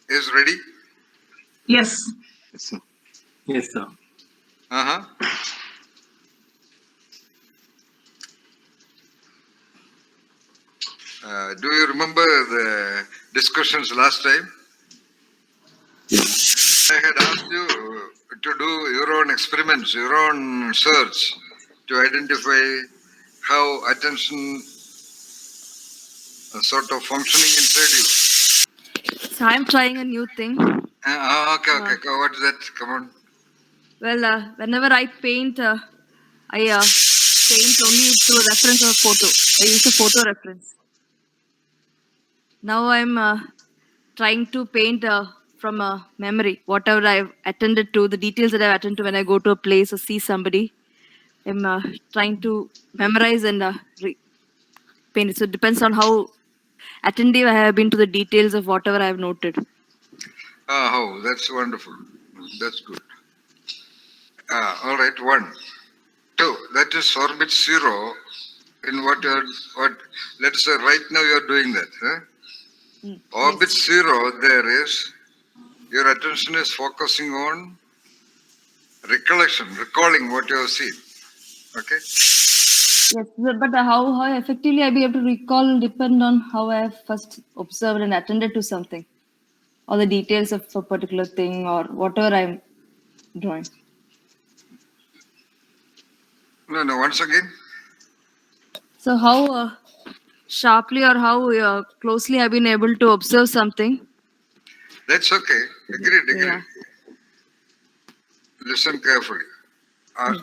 is ready? Yes. Yes, sir. Yes, sir. Uh-huh. Do you remember the discussions last time? Yeah. I had asked you to do your own experiments, your own search to identify how attention sort of functioning inside you. So I'm trying a new thing. Okay. What is that? Come on. Well, whenever I paint, I paint only through reference of a photo. I use a photo reference. Now I'm trying to paint from a memory, whatever I've attended to, the details that I've attended to when I go to a place or see somebody. I'm trying to memorize and paint it. So it depends on how attentive I have been to the details of whatever I have noted. Oh, that's wonderful. That's good. All right, 1. 2. That is orbit 0 in what let's say right now you're doing that. Huh? Orbit Yes. 0 there is your attention is focusing on recollection, recalling what you have seen. Okay? Yes, but how effectively I be able to recall depend on how I have first observed and attended to something, or the details of a particular thing, or whatever I'm drawing. No, once again. So how sharply or how closely I've been able to observe something. That's okay. Agreed. Yeah. Listen carefully. I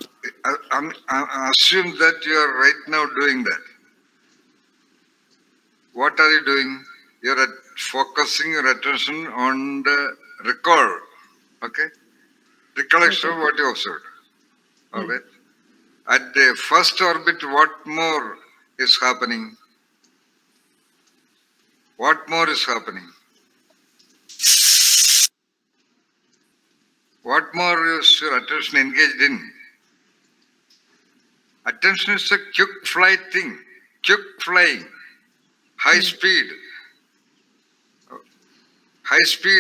assume that you are right now doing that. What are you doing? You're focusing your attention on the recall. Okay? Recollection of what you observed. All right? At the first orbit, what more is happening? What more is happening? What more is your attention engaged in? Attention is a quick flight thing, quick flying, high speed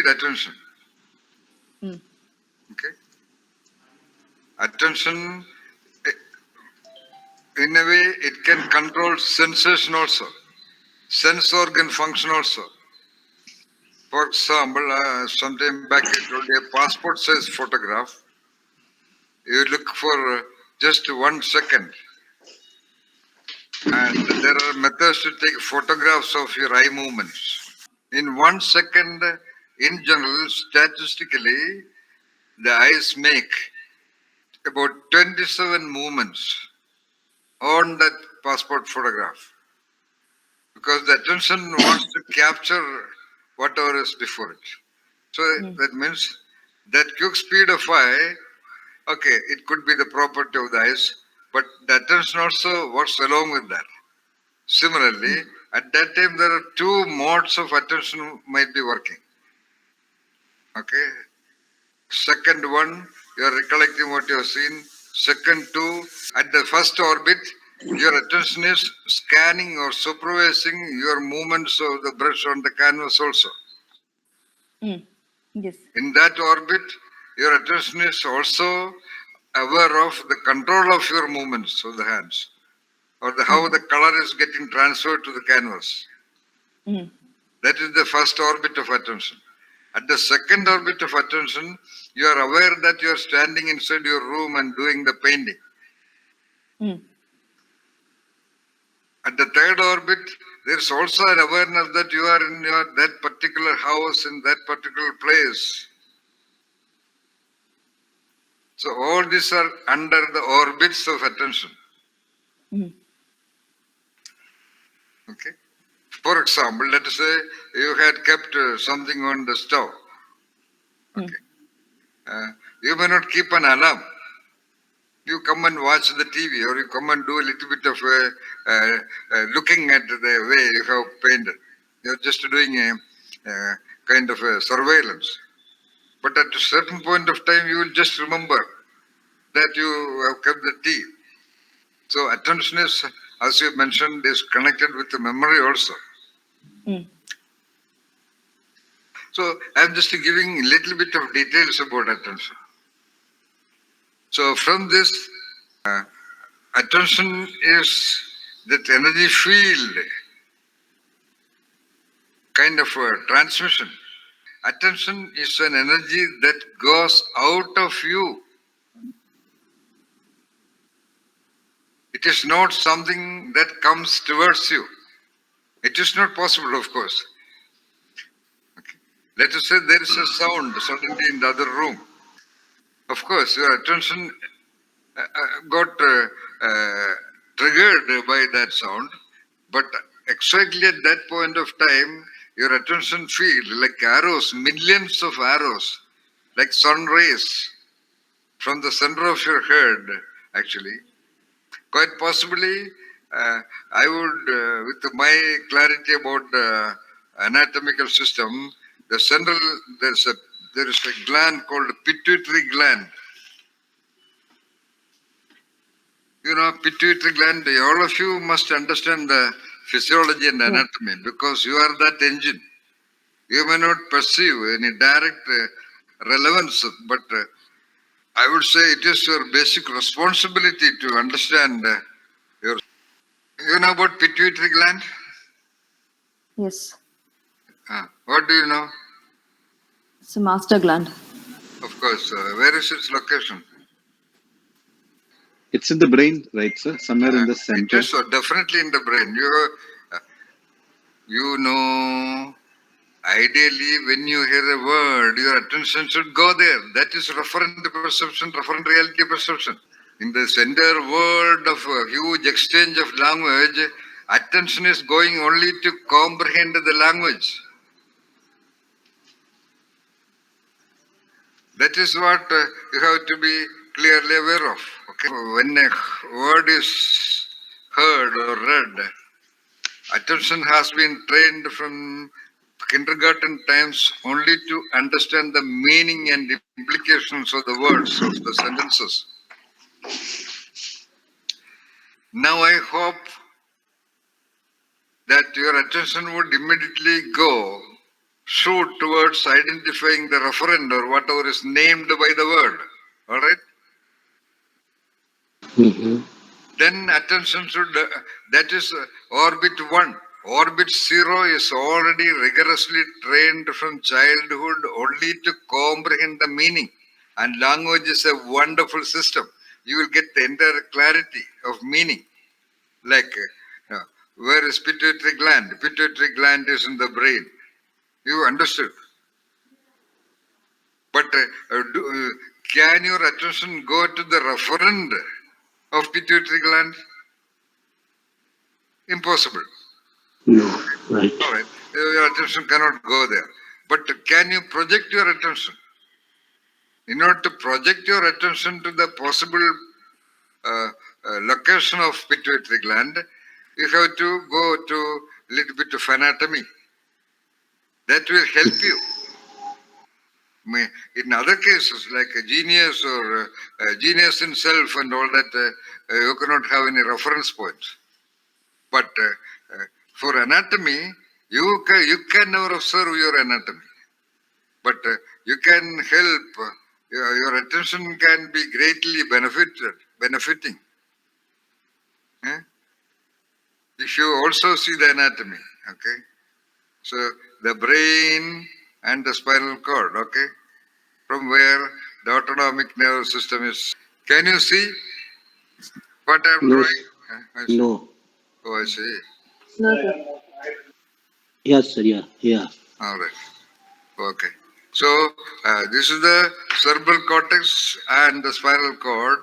attention. Okay? Attention, in a way, it can control sensation also, sense organ function also. For example, sometime back I told you a passport size photograph. You look for just 1 second, and there are methods to take photographs of your eye movements. In 1 second, in general, statistically, the eyes make about 27 movements on that passport photograph, because the attention wants to capture whatever is before it. So that means that quick speed of eye, okay, it could be the property of the eyes, but the attention also works along with that. Similarly, at that time there are 2 modes of attention might be working. Okay. Second one, you are recollecting what you have seen. Second 2, at the first orbit, your attention is scanning or supervising your movements of the brush on the canvas also. Yes. In that orbit, your attention is also aware of the control of your movements of the hands, or how the color is getting transferred to the canvas. That is the first orbit of attention. At the second orbit of attention, you are aware that you are standing inside your room and doing the painting. At the third orbit, there is also an awareness that you are in that particular house, in that particular place. So all these are under the orbits of attention. Okay. For example, let us say you had kept something on the stove. Okay. You may not keep an alarm. You come and watch the TV, or you come and do a little bit of looking at the way you have painted. You're just doing a kind of a surveillance. But at a certain point of time, you will just remember that you have kept the tea. So attention is, as you mentioned, is connected with the memory also. So I'm just giving a little bit of details about attention. So from this, attention is that energy field, kind of a transmission. Attention is an energy that goes out of you. It is not something that comes towards you. It is not possible, of course. Okay. Let us say there is a sound suddenly in the other room. Of course, your attention got triggered by that sound, but exactly at that point of time, your attention field, like arrows, millions of arrows, like sun rays from the center of your head, actually, quite possibly, I would, with my clarity about the anatomical system, the central, there is a gland called pituitary gland. You know, pituitary gland, all of you must understand the physiology and anatomy because you are that engine. You may not perceive any direct relevance, but I would say it is your basic responsibility to understand your. You know about pituitary gland? Yes. What do you know? It's a master gland. Of course, where is its location? It's in the brain, right, sir? Somewhere in the It center. is definitely in the brain. You know, ideally, when you hear a word, your attention should go there. That is referent perception, referent reality perception. In this entire world of a huge exchange of language, attention is going only to comprehend the language. That is what you have to be clearly aware of. Okay, when a word is heard or read, attention has been trained from kindergarten times only to understand the meaning and implications of the words of the sentences. Now I hope that your attention would immediately shoot towards identifying the referent or whatever is named by the word. All right? Mm-hmm. Then attention should, that is orbit 1. Orbit 0 is already rigorously trained from childhood only to comprehend the meaning. And language is a wonderful system. You will get the entire clarity of meaning. Like, where is pituitary gland? Pituitary gland is in the brain. You understood. But can your attention go to the referent of pituitary gland? Impossible. No, right. All right. Your attention cannot go there. But can you project your attention? In order to project your attention to the possible location of pituitary gland, you have to go to a little bit of anatomy. That will help you. In other cases, like a genius or genius in self and all that, you cannot have any reference points. But for anatomy, you can never observe your anatomy. But you can help, your attention can be greatly benefiting. Eh? If you also see the anatomy, okay? So the brain and the spinal cord, okay? From where the autonomic nervous system is. Can you see what I'm No, drawing? I see. no. Oh, I see. No, sir. Yes, sir. Yeah. All right. Okay. So this is the cerebral cortex and the spinal cord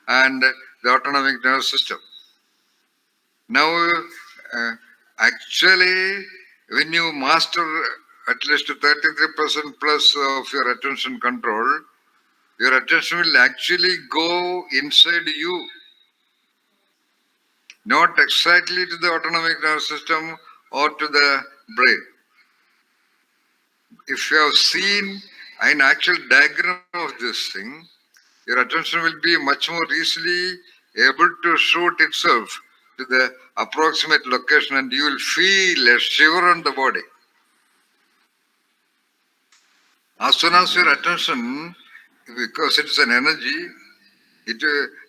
and the autonomic nervous system. Now, actually, when you master at least 33% plus of your attention control, your attention will actually go inside you, not exactly to the autonomic nervous system or to the brain. If you have seen an actual diagram of this thing, your attention will be much more easily able to shoot itself to the approximate location and you will feel a shiver on the body. As soon as your attention, because it is an energy,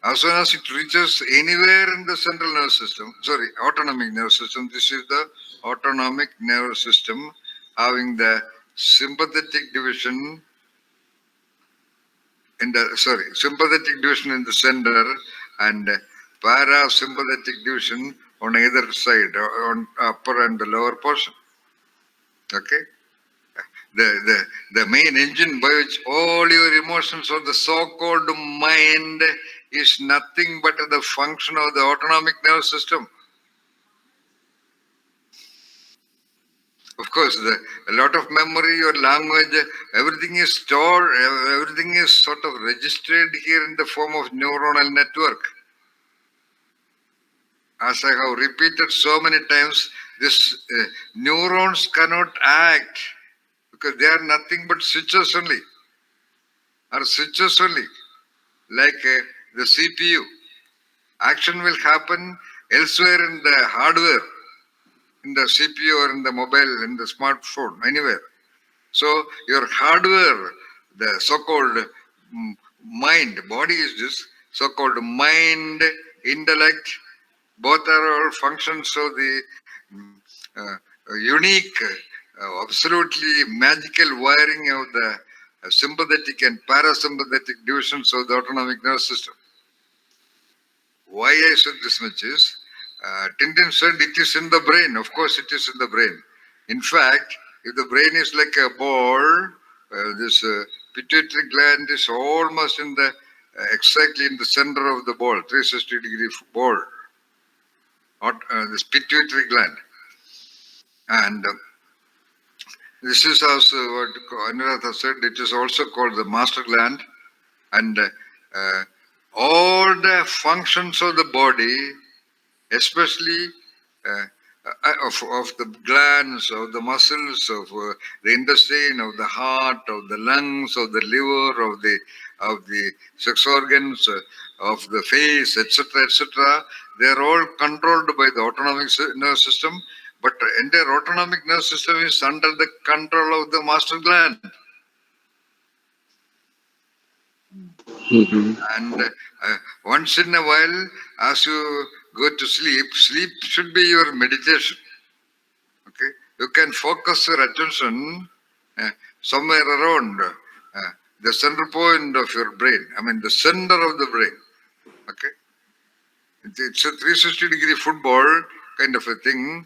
as soon as it reaches anywhere in the central nervous system, sorry, autonomic nervous system, this is the autonomic nervous system having the sympathetic division in the, sympathetic division in the center and parasympathetic division on either side, on upper and the lower portion. Okay? The main engine by which all your emotions of the so-called mind is nothing but the function of the autonomic nervous system. Of course, a lot of memory, your language, everything is stored, everything is sort of registered here in the form of neuronal network. As I have repeated so many times, this neurons cannot act because they are nothing but switches only, are switches only, like the CPU. Action will happen elsewhere in the hardware, in the CPU or in the mobile, in the smartphone, anywhere. So your hardware, the so-called mind, body is this so-called mind, intellect, both are all functions of the unique, absolutely magical wiring of the sympathetic and parasympathetic divisions of the autonomic nervous system. Why I said this much is, Tintin said it is in the brain. Of course, it is in the brain. In fact, if the brain is like a ball, this pituitary gland is almost in the exactly in the center of the ball, 360-degree ball. This pituitary gland, and this is also what Anuradha said. It is also called the master gland, and all the functions of the body, especially of the glands, of the muscles, of the intestine, of the heart, of the lungs, of the liver, of the sex organs, of the face, etc., etc. They are all controlled by the autonomic nervous system, but the entire autonomic nervous system is under the control of the master gland. And once in a while, as you go to sleep, sleep should be your meditation. Okay, you can focus your attention somewhere around the center point of your brain. I mean, the center of the brain. Okay, it's a 360-degree football kind of a thing,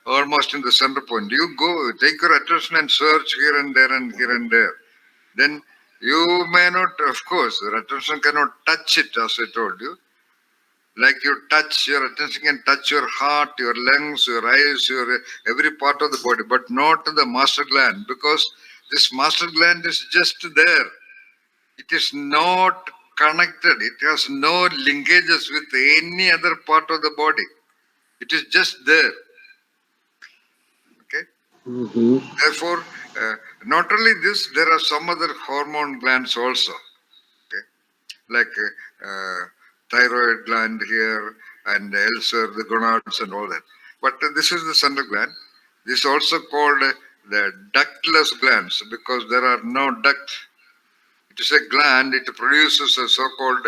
almost in the center point. You go, take your attention and search here and there and here and there. Then you may not, of course, your attention cannot touch it, as I told you. Like your attention can touch your heart, your lungs, your eyes, your every part of the body, but not the master gland, because this master gland is just there. It is not connected. It has no linkages with any other part of the body. It is just there. Okay. Therefore, not only this, there are some other hormone glands also. Okay, like thyroid gland here and elsewhere, the gonads and all that. But this is the central gland. This is also called the ductless glands because there are no duct. It is a gland. It produces a so-called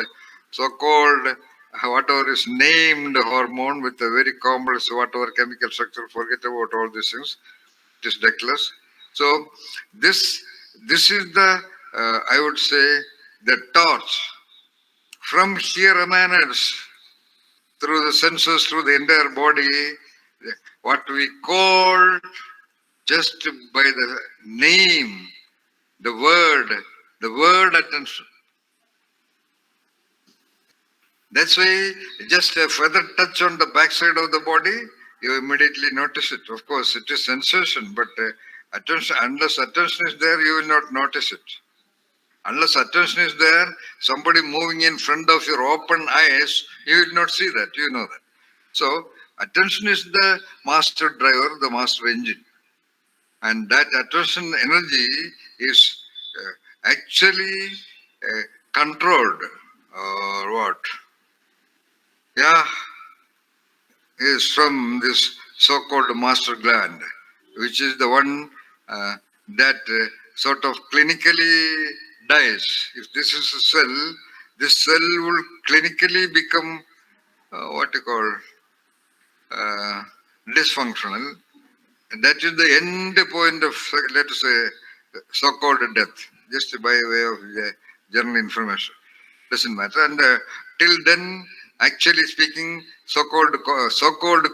whatever is named hormone with a very complex whatever chemical structure. Forget about all these things. It is ductless. So this is the I would say the torch. From here emanates through the senses, through the entire body, what we call just by the name, the word attention. That's why just a further touch on the backside of the body, you immediately notice it. Of course, it is sensation, but attention, unless attention is there, you will not notice it. Unless attention is there, somebody moving in front of your open eyes, you will not see that, you know that. So, attention is the master driver, the master engine. And that attention energy is actually controlled, or what? Yeah, is from this so-called master gland, which is the one that sort of clinically dies. If this is a cell, this cell will clinically become what you call dysfunctional. And that is the end point of, let us say, so-called death, just by way of general information. Doesn't matter. And till then, actually speaking, so-called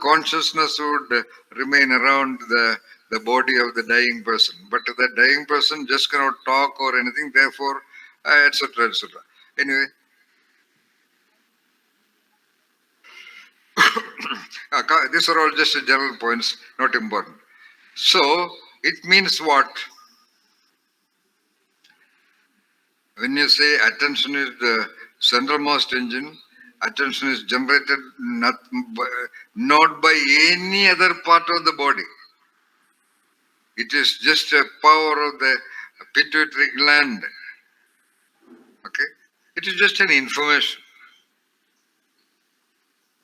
consciousness would remain around the body of the dying person. But the dying person just cannot talk or anything. Therefore, etc., etc. Anyway, these are all just general points, not important. So it means what? When you say attention is the centralmost engine, attention is generated not by any other part of the body. It is just a power of the pituitary gland. Okay? It is just an information.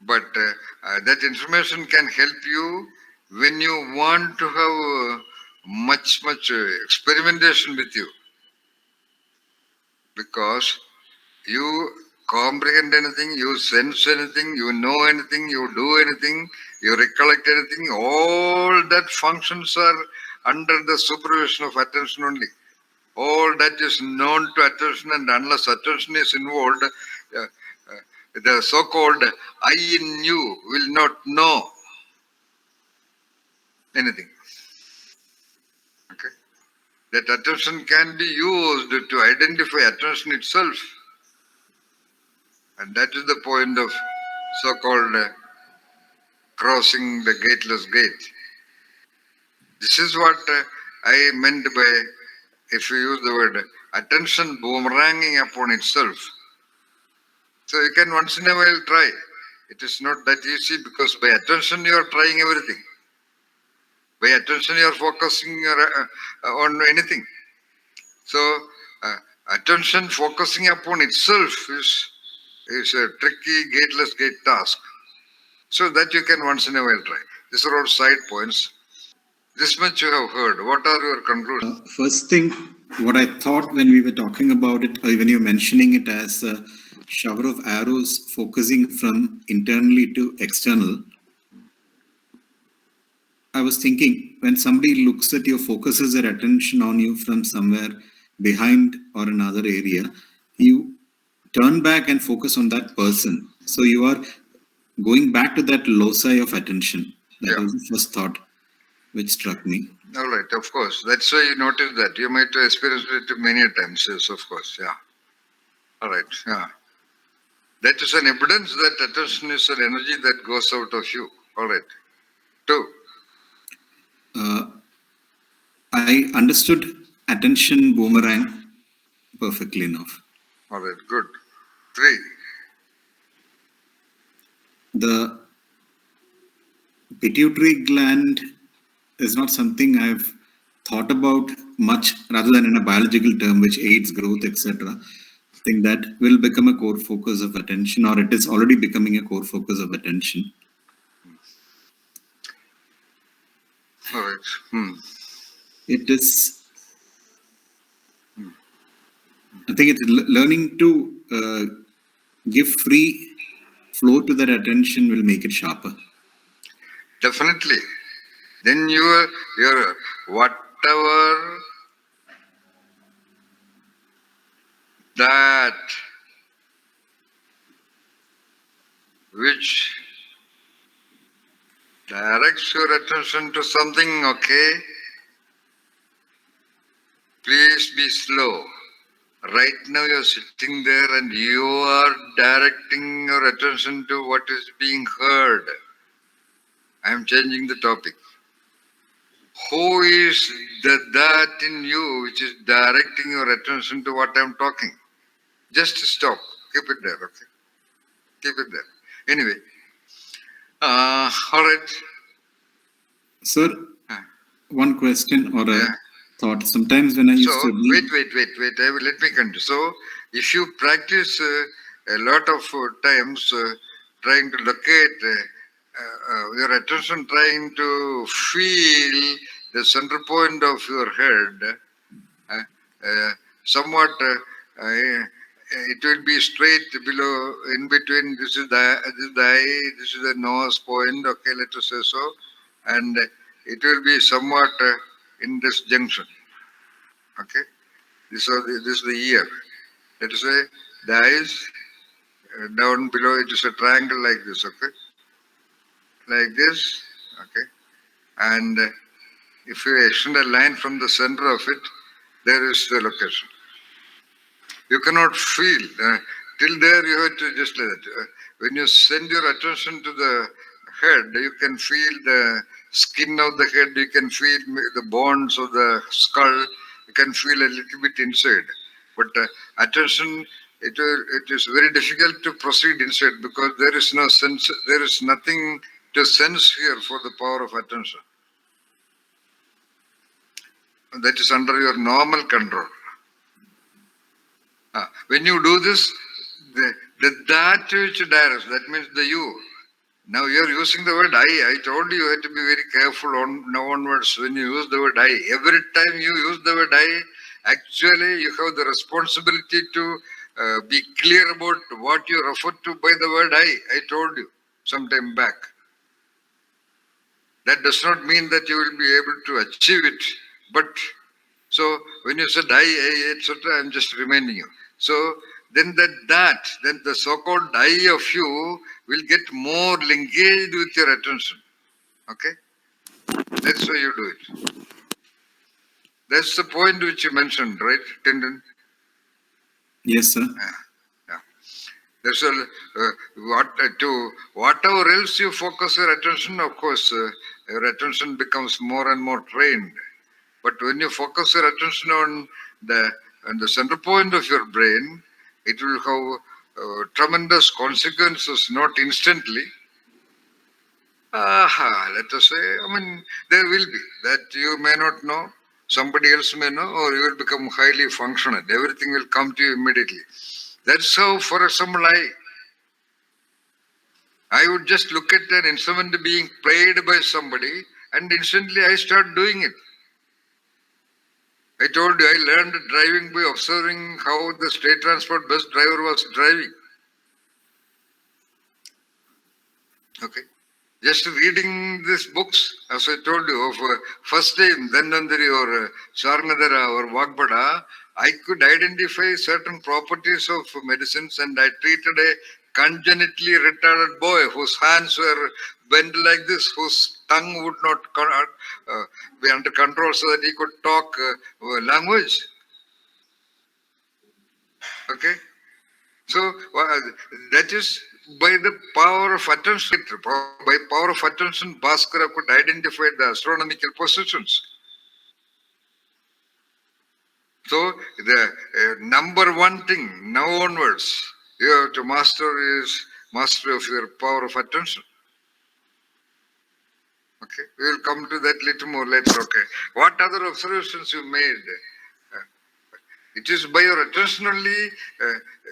But that information can help you when you want to have much experimentation with you. Because you comprehend anything, you sense anything, you know anything, you do anything, you recollect anything, all that functions are under the supervision of attention only. All that is known to attention, and unless attention is involved, the so-called I in you will not know anything. Okay? That attention can be used to identify attention itself. And that is the point of so-called crossing the gateless gate. This is what I meant by, if you use the word, attention boomeranging upon itself. So you can once in a while try. It is not that easy because by attention you are trying everything. By attention you are focusing on anything. So attention focusing upon itself is a tricky gateless gate task. So that you can once in a while try. These are all side points. This much you have heard. What are your conclusions? First thing, what I thought when we were talking about it, or when you're mentioning it as a shower of arrows focusing from internally to external, I was thinking when somebody looks at you, focuses their attention on you from somewhere behind or another area, you turn back and focus on that person. So you are going back to that loci of attention. That was the first thought which struck me. All right, of course. That's why you notice that. You might have experienced it many times. Yes, of course. Yeah. All right. Yeah. That is an evidence that attention is an energy that goes out of you. All right. 2. I understood attention boomerang perfectly enough. All right. Good. 3. The pituitary gland is not something I've thought about much, rather than in a biological term which aids growth, etc. I think that will become a core focus of attention, or it is already becoming a core focus of attention. All right. It is, I think it's learning to give free flow to that attention will make it sharper. Definitely. Then your whatever that which directs your attention to something, okay? Please be slow. Right now you're sitting there and you are directing your attention to what is being heard. I am changing the topic. Who is that in you which is directing your attention to what I am talking? Just stop. Keep it there, okay? Keep it there. Anyway. All right. Sir, one question or a thought. Sometimes when I used to read... Wait. Let me continue. So, if you practice a lot of times trying to locate your attention, trying to feel the center point of your head, somewhat it will be straight below, in between. This is the eye, this is the nose point. Okay, let us say so, and it will be somewhat in this junction. Okay, this is the ear. Let us say the eyes down below. It is a triangle like this. Okay, like this. Okay, and if you extend a line from the center of it, there is the location. You cannot feel. Till there, you have to just let it. When you send your attention to the head, you can feel the skin of the head, you can feel the bones of the skull, you can feel a little bit inside. But attention, it is very difficult to proceed inside because there is no sense, there is nothing to sense here for the power of attention. That is under your normal control. When you do this, that which directs, that means the you. Now you are using the word I. I told you have to be very careful on now onwards when you use the word I. Every time you use the word I, actually you have the responsibility to be clear about what you refer to by the word I. I told you some time back. That does not mean that you will be able to achieve it, but so when you said I, etc., I'm just reminding you. So then then the so-called I of you will get more engaged with your attention. Okay? That's why you do it. That's the point which you mentioned, right, Tindon? Yes, sir. Yeah. There's a whatever else you focus your attention, of course, your attention becomes more and more trained. But when you focus your attention on the center point of your brain, it will have tremendous consequences, not instantly. Let us say, I mean, there will be that you may not know, somebody else may know, or you will become highly functional. Everything will come to you immediately. That's how, for example, I would just look at an instrument being played by somebody, and instantly I start doing it. I told you I learned driving by observing how the state transport bus driver was driving. Okay. Just reading these books, as I told you, of first time Dhanvantari or Sarnadara or Vagbada, I could identify certain properties of medicines, and I treated a congenitally retarded boy whose hands were bent like this, whose tongue would not be under control so that he could talk language. Okay. So that is by the power of attention. By power of attention, Bhaskara could identify the astronomical positions. So the number one thing now onwards you have to master is mastery of your power of attention. Okay, we will come to that little more later. Okay, what other observations you made? It is by your attention only,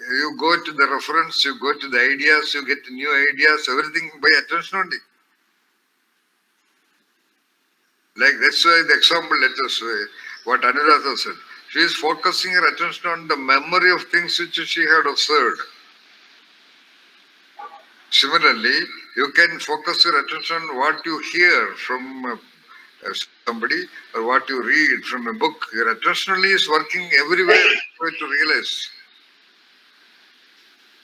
you go to the reference, you go to the ideas, you get new ideas, everything by attention only. Like that's why the example, let us say, what Anuradha said. She is focusing her attention on the memory of things which she had observed. Similarly, you can focus your attention on what you hear from somebody or what you read from a book. Your attention only is working everywhere to realize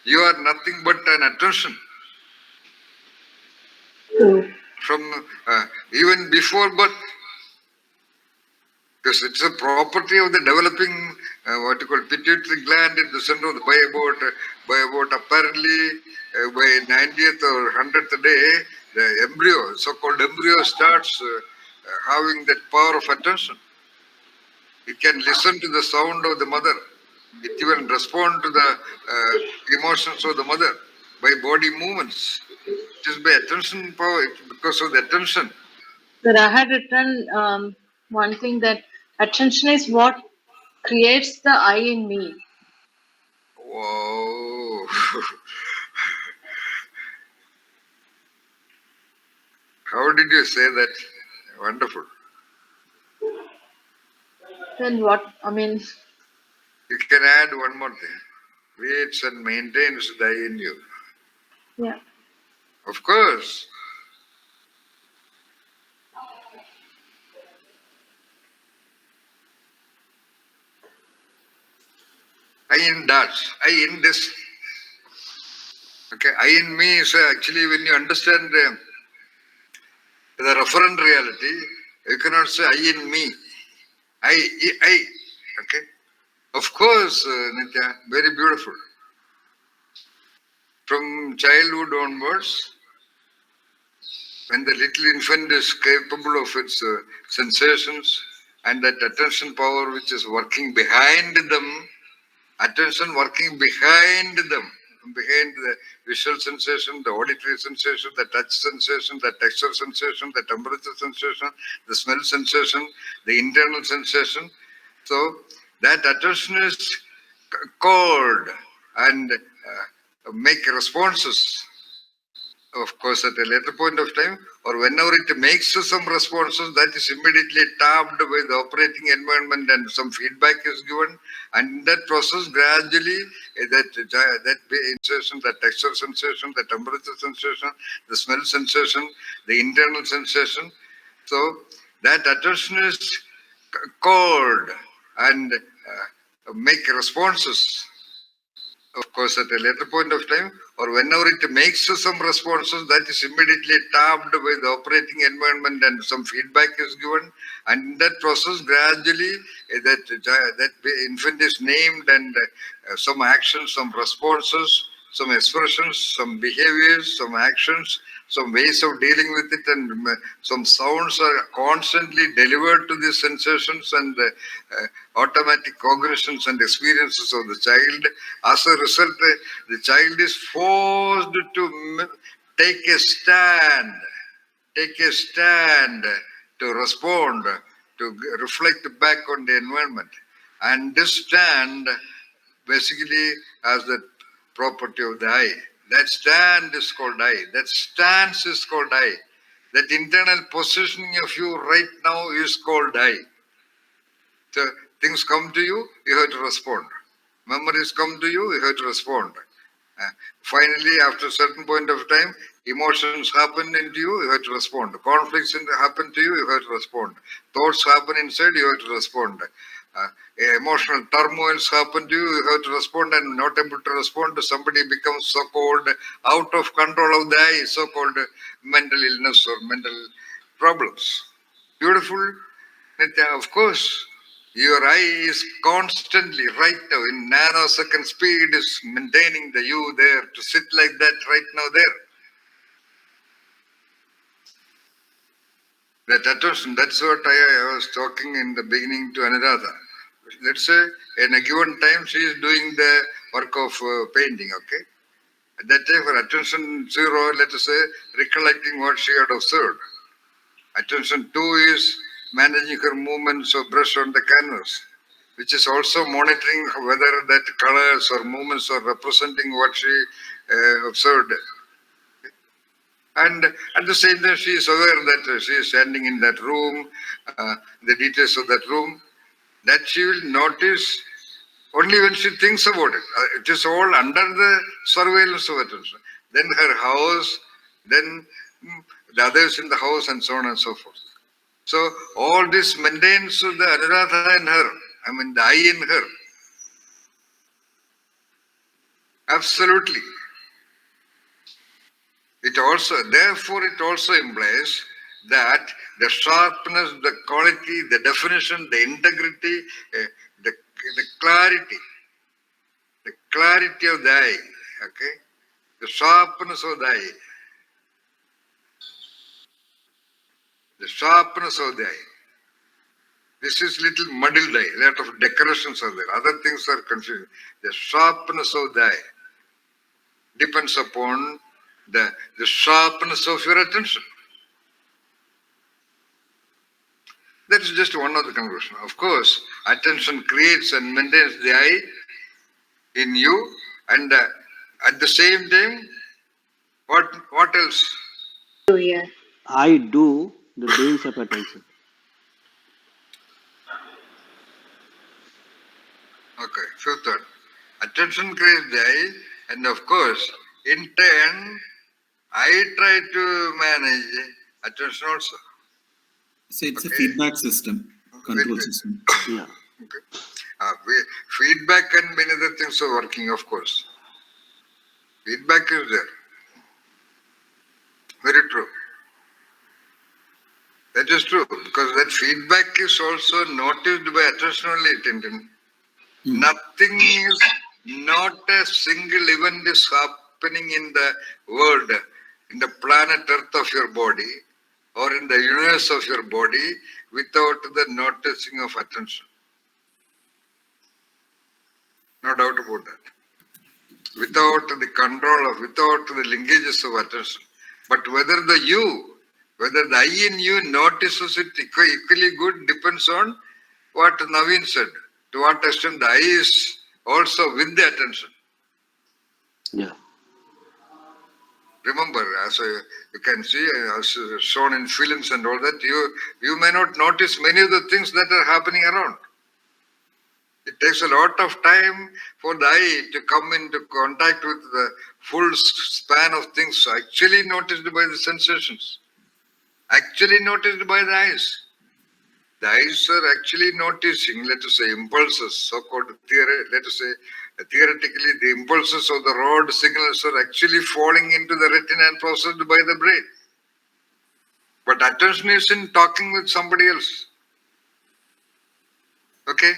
you are nothing but an attention. From even before birth, because it's a property of the developing what you call pituitary gland in the center of the by about apparently by 90th or 100th day, the embryo, so-called embryo, starts having that power of attention. It can listen to the sound of the mother. It even respond to the emotions of the mother by body movements. It is by attention power, because of the attention. Sir, I had written one thing that attention is what creates the I in me. Wow. How did you say that? Wonderful. Then what? I mean, You can add one more thing. Creates and maintains the I in you. yeah. Of course. I in that. I in this. Okay. I in me is actually when you understand the referent reality, you cannot say I in me. I. Okay. Of course, Nitya, very beautiful. From childhood onwards, when the little infant is capable of its sensations and that attention power which is working behind them, attention working behind them, behind the visual sensation, the auditory sensation, the touch sensation, the texture sensation, the temperature sensation, the smell sensation, the internal sensation. So that attention is called and make responses, of course, at a later point of time, or whenever it makes some responses, that is immediately tapped by the operating environment and some feedback is given. And in that process, gradually, that sensation, the texture sensation, the temperature sensation, the smell sensation, the internal sensation. So that attention is called and make responses, of course, at a later point of time, or whenever it makes some responses, that is immediately tapped by the operating environment and some feedback is given. And in that process, gradually, that infant is named and some actions, some responses, some expressions, some behaviors, some actions, some ways of dealing with it, and some sounds are constantly delivered to these sensations and automatic cognitions and experiences of the child. As a result, the child is forced to take a stand, to respond, to reflect back on the environment. And this stand basically has the property of the I. That stand is called I. That stance is called I. That internal positioning of you right now is called I. So things come to you, you have to respond. Memories come to you, you have to respond. Finally, after a certain point of time, emotions happen into you, you have to respond. Conflicts happen to you, you have to respond. Thoughts happen inside, you have to respond. Emotional turmoils happen to you, you have to respond, and not able to respond, somebody becomes so-called out of control of the I, so-called mental illness or mental problems. Beautiful, Nitya, of course. Your eye is constantly, right now, in nanosecond speed, is maintaining the you there to sit like that right now there. That attention, that's what I was talking in the beginning to Anuradha. Let's say, in a given time, she is doing the work of painting, okay? At that time, her attention zero, let us say, recollecting what she had observed. Attention 2 is managing her movements of brush on the canvas, which is also monitoring whether that colors or movements are representing what she observed. And at the same time, she is aware that she is standing in that room, the details of that room, that she will notice only when she thinks about it. It is all under the surveillance of attention. Then her house, then the others in the house, and so on and so forth. So all this maintains the Anuradha in her, I mean the I in her. Absolutely. Therefore it also implies that the sharpness, the quality, the definition, the integrity, the clarity of the I, okay? The sharpness of the I. The sharpness of the eye. This is little muddled eye. A lot of decorations are there. Other things are confusing. The sharpness of the eye depends upon the sharpness of your attention. That is just one of the conclusions. Of course, attention creates and maintains the I in you, and at the same time, what else? So, yeah. I do the doings of attention. Okay, fifth one. Attention creates the I, and of course, in turn, I try to manage attention also. So it's a Okay. feedback system, control With- system. Yeah. Feedback and many other things are working, of course. Feedback is there. Very true. That is true, because that feedback is also noticed by attention only, Tintin. Nothing is, not a single event is happening in the world, in the planet Earth of your body, or in the universe of your body, without the noticing of attention. No doubt about that. Without the control of, without the linkages of attention. But whether the you, whether the I in you notices it equally good depends on what Naveen said. To what extent the I is also with the attention. Yeah. Remember, as you can see, as shown in films and all that, you may not notice many of the things that are happening around. It takes a lot of time for the eye to come into contact with the full span of things actually noticed by the sensations, actually noticed by the eyes. The eyes are actually noticing, let us say, impulses, so-called let us say, theoretically, the impulses of the rod signals are actually falling into the retina and processed by the brain. But attention is in talking with somebody else. Okay?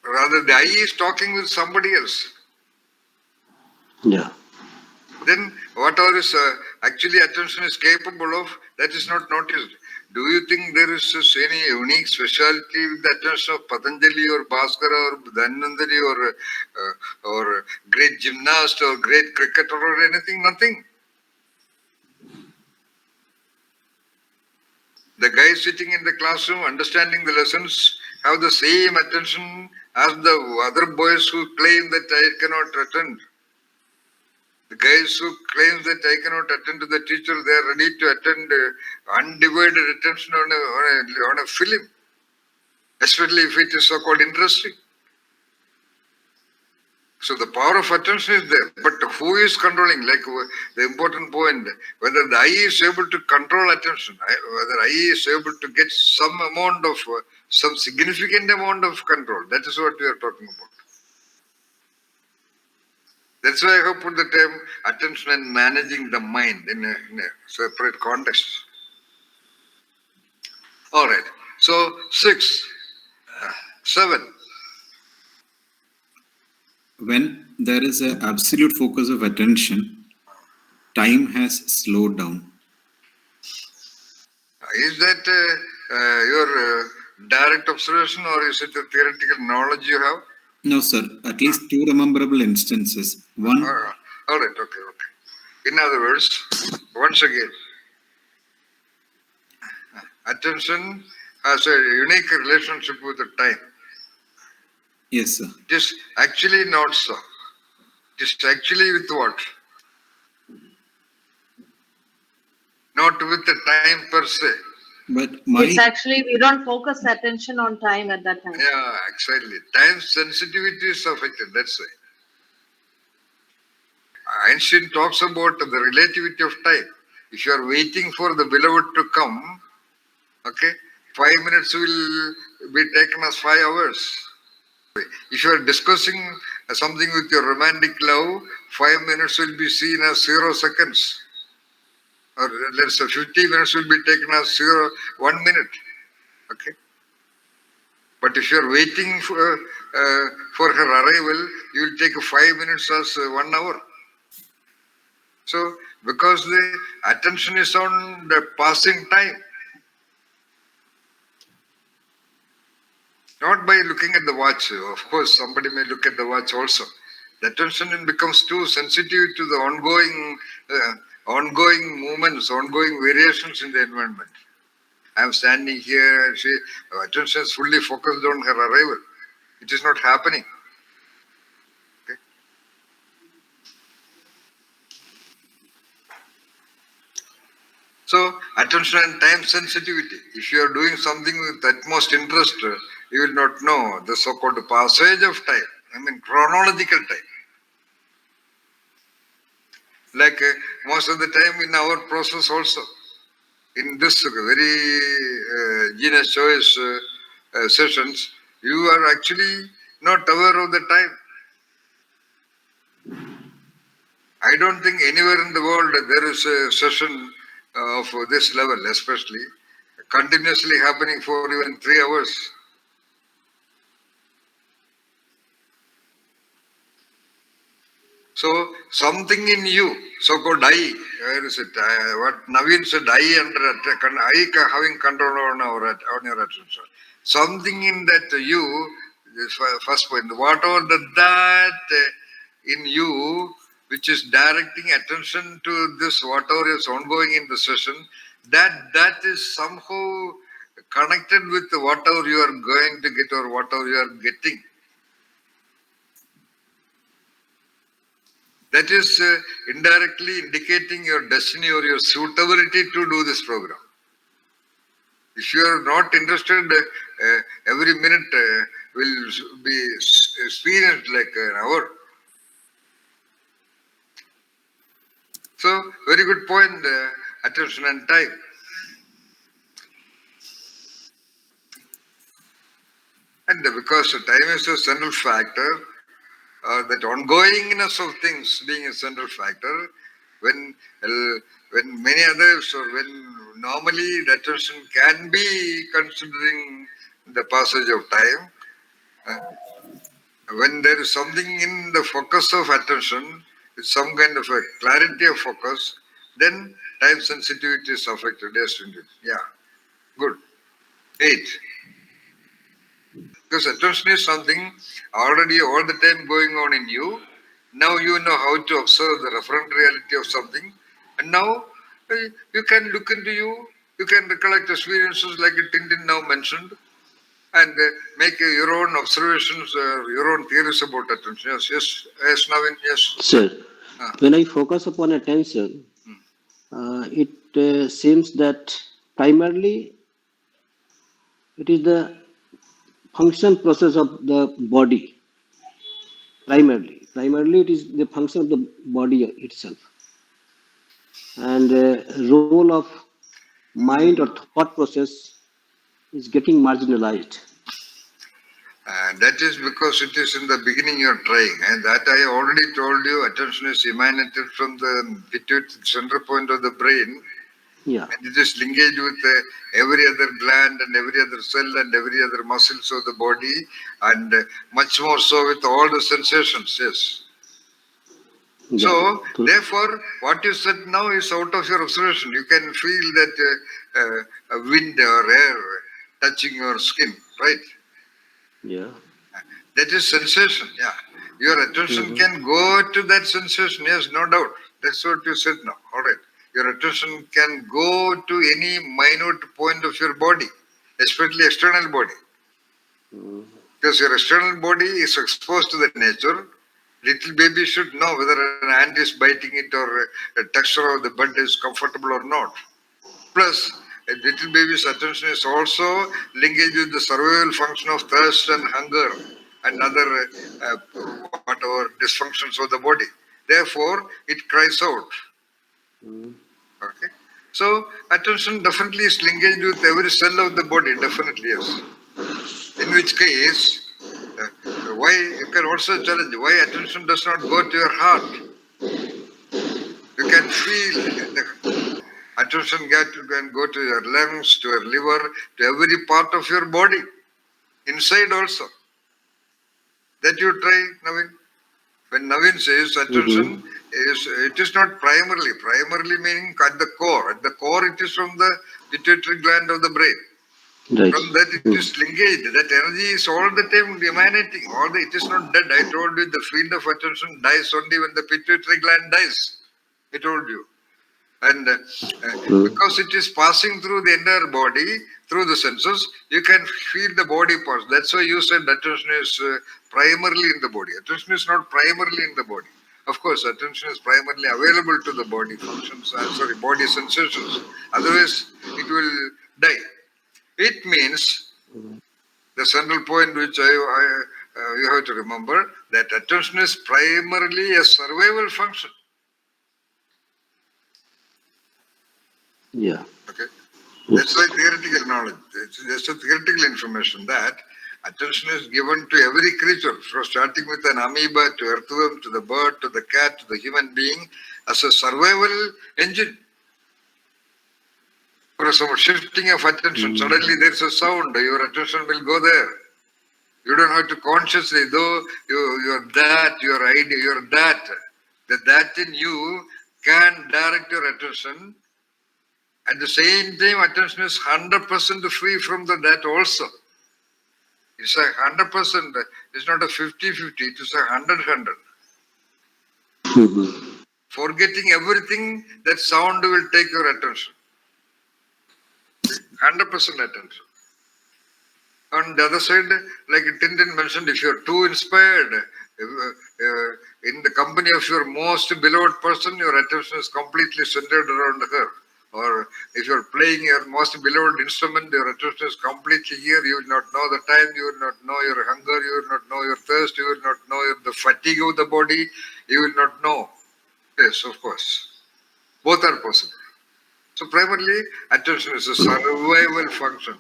Rather, the eye is talking with somebody else. Yeah. Then whatever is actually attention is capable of, that is not noticed. Do you think there is any unique speciality with the attention of Patanjali or Bhaskara or Dhanvantari or great gymnast or great cricketer or anything? Nothing. The guys sitting in the classroom understanding the lessons have the same attention as the other boys who claim that I cannot attend. The guys who claim that I cannot attend to the teacher, they are ready to attend undivided attention on a film, especially if it is so-called interesting. So the power of attention is there, but who is controlling? Like the important point, whether the eye is able to control attention, whether eye is able to get some amount of, some significant amount of control. That is what we are talking about. That's why I have put the term attention and managing the mind in a separate context. All right. So 6, 7. When there is an absolute focus of attention, time has slowed down. Is that your direct observation or is it a theoretical knowledge you have? No, sir. At least 2 rememberable instances. One, All right. Okay. In other words, once again, attention has a unique relationship with the time. yes, sir. It is actually not so. It is actually with what? Not with the time per se. But It's actually, we don't focus attention on time at that time. Yeah, exactly. Time sensitivity is affected, that's why. Einstein talks about the relativity of time. If you are waiting for the beloved to come, okay, 5 minutes will be taken as 5 hours. If you are discussing something with your romantic love, 5 minutes will be seen as 0 seconds. Or let's say 50 minutes will be taken as 1 minute. Okay. But if you are waiting for her arrival, you will take 5 minutes as 1 hour. So, because the attention is on the passing time, not by looking at the watch. Of course, somebody may look at the watch also. The attention becomes too sensitive to the ongoing movements, ongoing variations in the environment. I am standing here, attention is fully focused on her arrival. It is not happening. Okay. So, attention and time sensitivity. If you are doing something with utmost interest, you will not know the so-called passage of time. I mean chronological time. Like most of the time in our process also, in this very genius choice sessions, you are actually not aware of the time. I don't think anywhere in the world there is a session of this level, especially continuously happening for even 3 hours. So something in you, so-called I, where is it? What Naveen said, I having control on your attention. Something in that you, this first point, whatever that in you, which is directing attention to this, whatever is ongoing in the session, that is somehow connected with whatever you are going to get or whatever you are getting. That is indirectly indicating your destiny or your suitability to do this program. If you are not interested, every minute will be experienced like an hour. So, very good point, attention and time. And because time is a central factor, that ongoingness of things being a central factor, when many others or when normally the attention can be considering the passage of time, when there is something in the focus of attention, with some kind of a clarity of focus, then time sensitivity is affected. Yes, indeed. Yeah, good. 8. Because attention is something already all the time going on in you. Now you know how to observe the referent reality of something. And now you can look into you. You can recollect experiences like Tintin now mentioned. And make your own observations, your own theories about attention. Yes, Navin, yes. Sir, when I focus upon attention, it seems that primarily it is the function process of the body. Primarily it is the function of the body itself. And role of mind or thought process is getting marginalized. And that is because it is in the beginning you're trying. And that I already told you, attention is emanated from the pituitary center point of the brain. Yeah. And it is linked with every other gland and every other cell and every other muscles of the body, and much more so with all the sensations. Yes. Yeah. So, therefore, what you said now is out of your observation. You can feel that wind or air touching your skin, right? Yeah. That is sensation. Yeah. Your attention can go to that sensation. Yes, no doubt. That's what you said now. All right. Your attention can go to any minute point of your body, especially external body. Because your external body is exposed to the nature. Little baby should know whether an ant is biting it or a texture of the bud is comfortable or not. Plus, a little baby's attention is also linked with the survival function of thirst and hunger and other whatever dysfunctions of the body. Therefore, it cries out. Okay. So, attention definitely is linked with every cell of the body, definitely, yes. In which case, why you can also challenge why attention does not go to your heart. You can feel the attention can go to your lungs, to your liver, to every part of your body, inside also. That you try, Naveen. When Naveen says attention it is not primarily meaning at the core. At the core it is from the pituitary gland of the brain. Right. From that it is linkage. That energy is all the time emanating. It is not dead. I told you the field of attention dies only when the pituitary gland dies. I told you. And because it is passing through the entire body, through the senses, you can feel the body parts. That's why you said attention is primarily in the body. Attention is not primarily in the body. Of course, attention is primarily available to the body functions, body sensations. Otherwise, it will die. It means the central point which you have to remember, that attention is primarily a survival function. Yeah. Okay, that's why theoretical knowledge. It's just a theoretical information that attention is given to every creature, from starting with an amoeba to earthworm to the bird to the cat to the human being, as a survival engine. For some shifting of attention, suddenly there's a sound, your attention will go there. You don't have to consciously, though you're that, your idea, you're that. That in you can direct your attention. At the same time, attention is 100% free from that also. It's a 100%, it's not a 50-50, it is a 100-100. Forgetting everything, that sound will take your attention. 100% attention. On the other side, like Tintin mentioned, if you're too inspired, in the company of your most beloved person, your attention is completely centered around her. Or if you're playing your most beloved instrument, your attention is completely here. You will not know the time, you will not know your hunger, you will not know your thirst, you will not know the fatigue of the body, you will not know. Yes, of course. Both are possible. So primarily, attention is a survival function.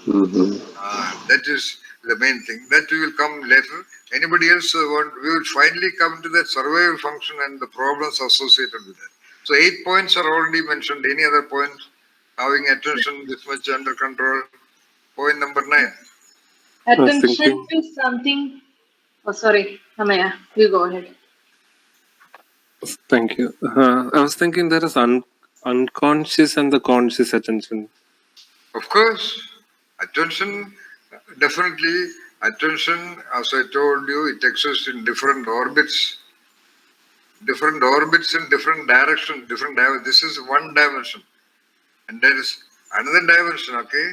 That is the main thing. That we will come later. Anybody else want? We will finally come to that survival function and the problems associated with that. So 8 points are already mentioned. Any other point? Having attention this much under control. Point number 9. I was Attention thinking, is something. Oh, sorry, Amaya, you go ahead. thank you. I was thinking there is unconscious and the conscious attention. Of course, attention, definitely, attention, as I told you, it exists in different orbits in different directions, this is one dimension. And there is another dimension, okay?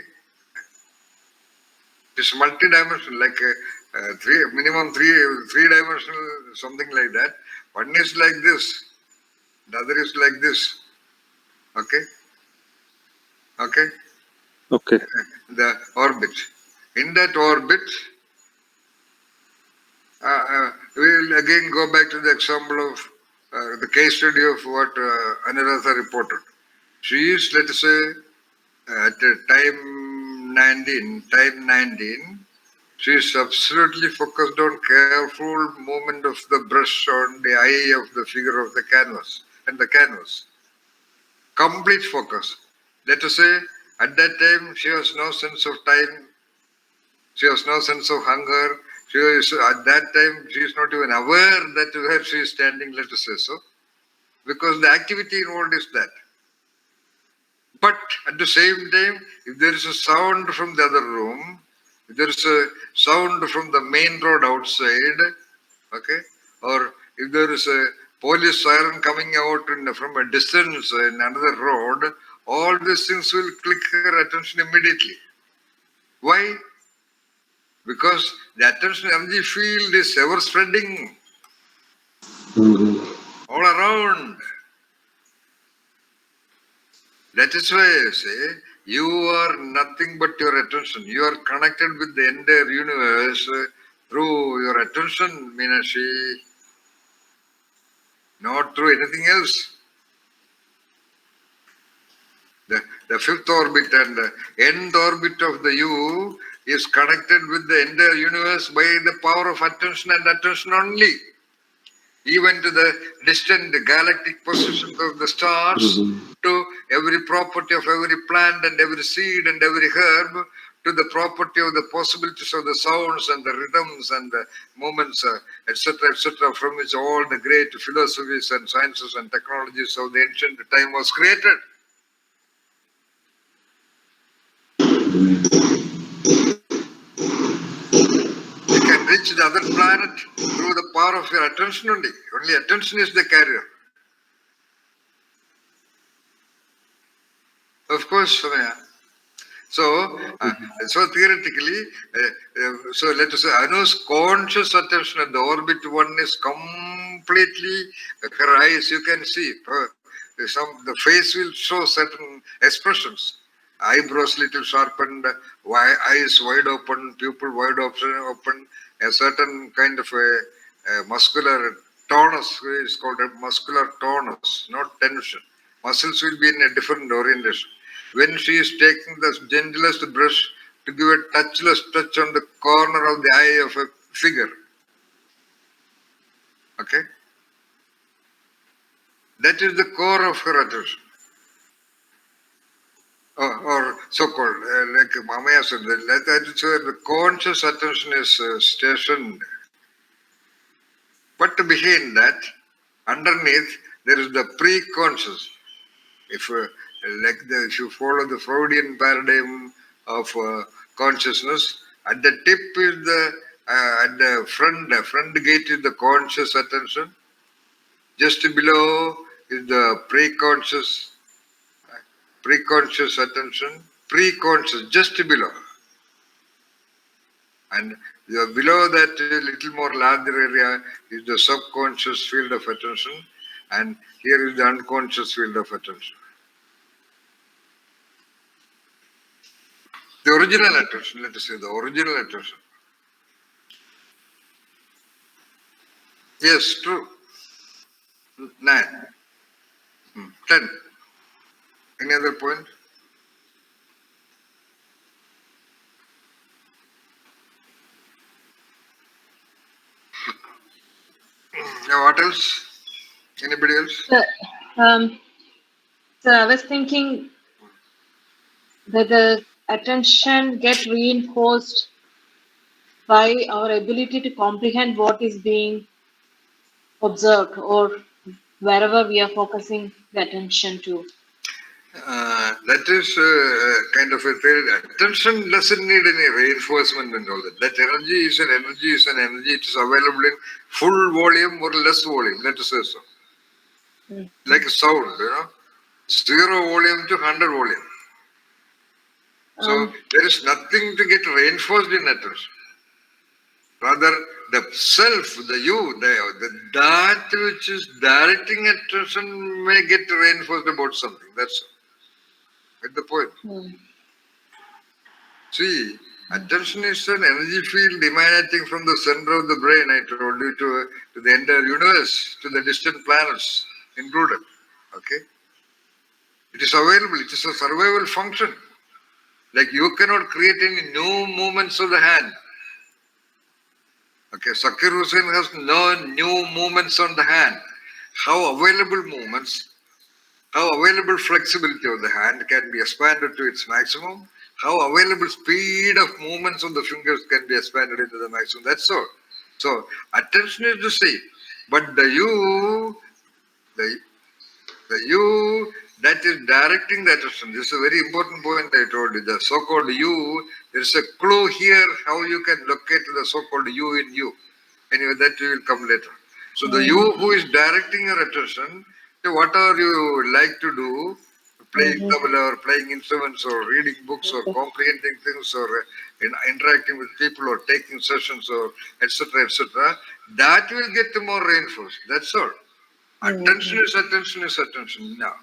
It's multi-dimensional, like minimum three-dimensional, something like that. One is like this, the other is like this, okay? Okay? Okay. The orbit. In that orbit, we will again go back to the example of the case study of what Anuradha reported. She is, let us say, at time 19, she is absolutely focused on careful movement of the brush on the eye of the figure of the canvas and the canvas. Complete focus. Let us say, at that time, she has no sense of time, she has no sense of hunger. She is, at that time, she is not even aware that where she is standing, let us say so, because the activity involved is that. But at the same time, if there is a sound from the other room, if there is a sound from the main road outside, okay, or if there is a police siren coming out from a distance in another road, all these things will click her attention immediately. Why? Because the attention energy field is ever spreading all around. That is why I say, you are nothing but your attention. You are connected with the entire universe through your attention, Meenakshi, not through anything else. The fifth orbit and the nth orbit of the you is connected with the entire universe by the power of attention and attention only. Even to the distant galactic positions of the stars, to every property of every plant and every seed and every herb, to the property of the possibilities of the sounds and the rhythms and the movements, etc., from which all the great philosophies and sciences and technologies of the ancient time was created. You can reach the other planet through the power of your attention only. Only attention is the carrier. Of course, Samaya. So theoretically, so let us say Anu's conscious attention at the orbit one is completely, her eyes, you can see, the face will show certain expressions. eyebrows little sharpened, eyes wide open, pupil wide open, a certain kind of a muscular tonus is called a muscular tonus, not tension. Muscles will be in a different orientation. When she is taking the gentlest brush to give a touchless touch on the corner of the eye of a figure, okay, that is the core of her attention. Or so-called, like Mamaya said, that is where the conscious attention is stationed. But behind that, underneath, there is the pre-conscious. If if you follow the Freudian paradigm of consciousness, at the tip is the at the front gate is the conscious attention. Just below is the pre-conscious attention, pre-conscious just below, and below that little more larger area is the subconscious field of attention, and here is the unconscious field of attention. The original attention, let us say the original attention. Yes, true. 9. 10. Any other point? Now what else? Anybody else? So I was thinking that the attention get reinforced by our ability to comprehend what is being observed or wherever we are focusing the attention to. That is kind of a theory. Attention doesn't need any reinforcement and all that. That energy is an energy is an energy. It is available in full volume or less volume. Let us say so. Like a sound, 0 volume to 100 volume. So there is nothing to get reinforced in attention. Rather, the self, the you, that which is directing attention may get reinforced about something. That's all. Get the point. See, attention is an energy field emanating from the center of the brain, I told you, to the entire universe, to the distant planets included. Okay? It is available, it is a survival function. Like you cannot create any new movements of the hand. Okay, Zakir Hussain has no new movements on the hand. How available movements, how available flexibility of the hand can be expanded to its maximum, how available speed of movements of the fingers can be expanded into the maximum. That's all. So attention is the same, but the you that is directing the attention. This is a very important point I told you. The so-called you, there is a clue here how you can locate the so-called you in you. Anyway, that will come later. So the you who is directing your attention to whatever you like to do, playing tabla or playing instruments or reading books or comprehending things or interacting with people or taking sessions or etc., that will get more reinforced. That's all. Attention is attention now.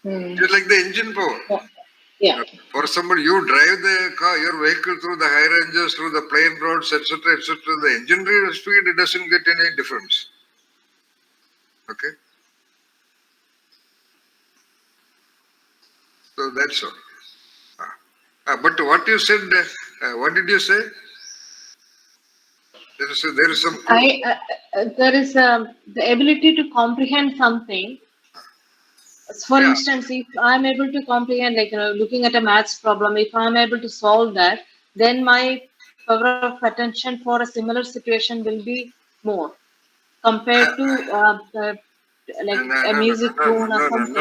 It's like the engine power. Yeah. For example, you drive the car, your vehicle through the high ranges, through the plain roads, etc., the engine speed, it doesn't get any difference. Okay? So that's all. But what you said, what did you say? There is some. There is the ability to comprehend something. For instance, if I'm able to comprehend, like looking at a maths problem, if I'm able to solve that, then my power of attention for a similar situation will be more compared to a music tune or something.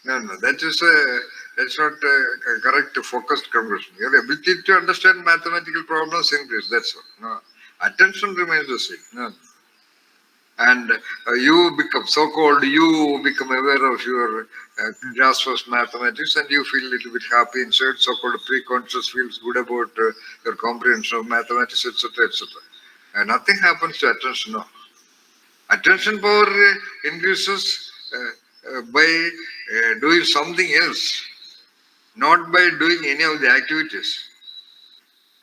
No. That's not a correct focused conclusion. Your ability to understand mathematical problems increase. That's all. No, attention remains the same. No. And you become so-called you become aware of your grasp of mathematics, and you feel a little bit happy inside. So-called pre-conscious feels good about your comprehension of mathematics, etc., and nothing happens to attention. No, attention power increases by doing something else. not by doing any of the activities,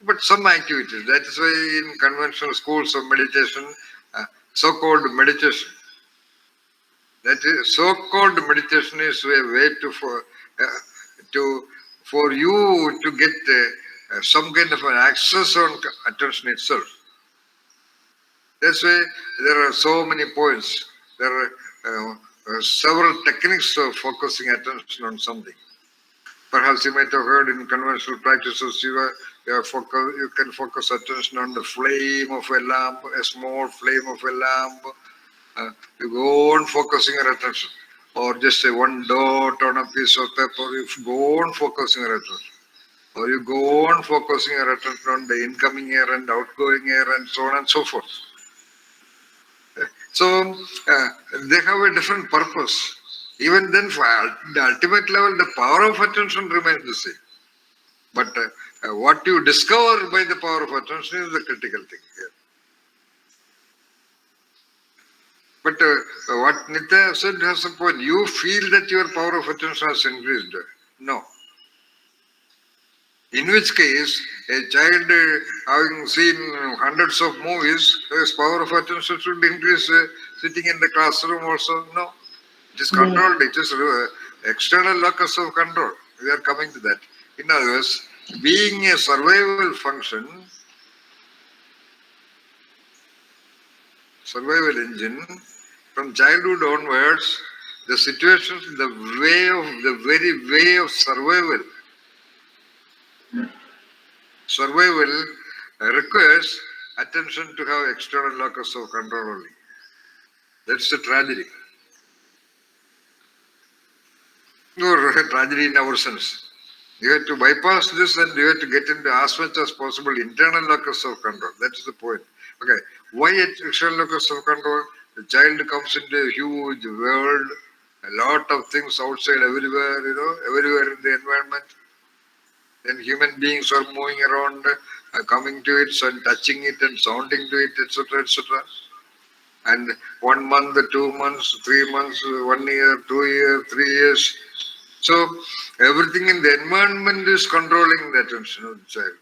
but some activities. That is why in conventional schools of meditation, so-called meditation, that is so-called meditation is a way for you to get some kind of an access on attention itself. That's why there are so many points. There are several techniques of focusing attention on something. Perhaps you might have heard in conventional practices, you can focus attention on the flame of a lamp, a small flame of a lamp. You go on focusing your attention. Or just say one dot on a piece of paper, you go on focusing your attention. Or you go on focusing your attention on the incoming air and outgoing air and so on and so forth. So they have a different purpose. Even then, for the ultimate level, the power of attention remains the same. But what you discover by the power of attention is the critical thing here. But what Nitya said has a point. You feel that your power of attention has increased. No. In which case, a child having seen hundreds of movies, his power of attention should increase sitting in the classroom also. No. It is controlled. It is external locus of control. We are coming to that. In other words, being a survival function, survival engine, from childhood onwards, the situations, the very way of survival requires attention to have external locus of control only. That's the tragedy. Or tragedy in our sense. You have to bypass this and you have to get into as much as possible internal locus of control. That is the point. Okay. Why external locus of control? The child comes into a huge world, a lot of things outside everywhere, everywhere in the environment. Then human beings are moving around, coming to it and touching it and sounding to it, etc., etc. And 1 month, 2 months, 3 months, 1 year, 2 years, 3 years. So everything in the environment is controlling the attention of the child.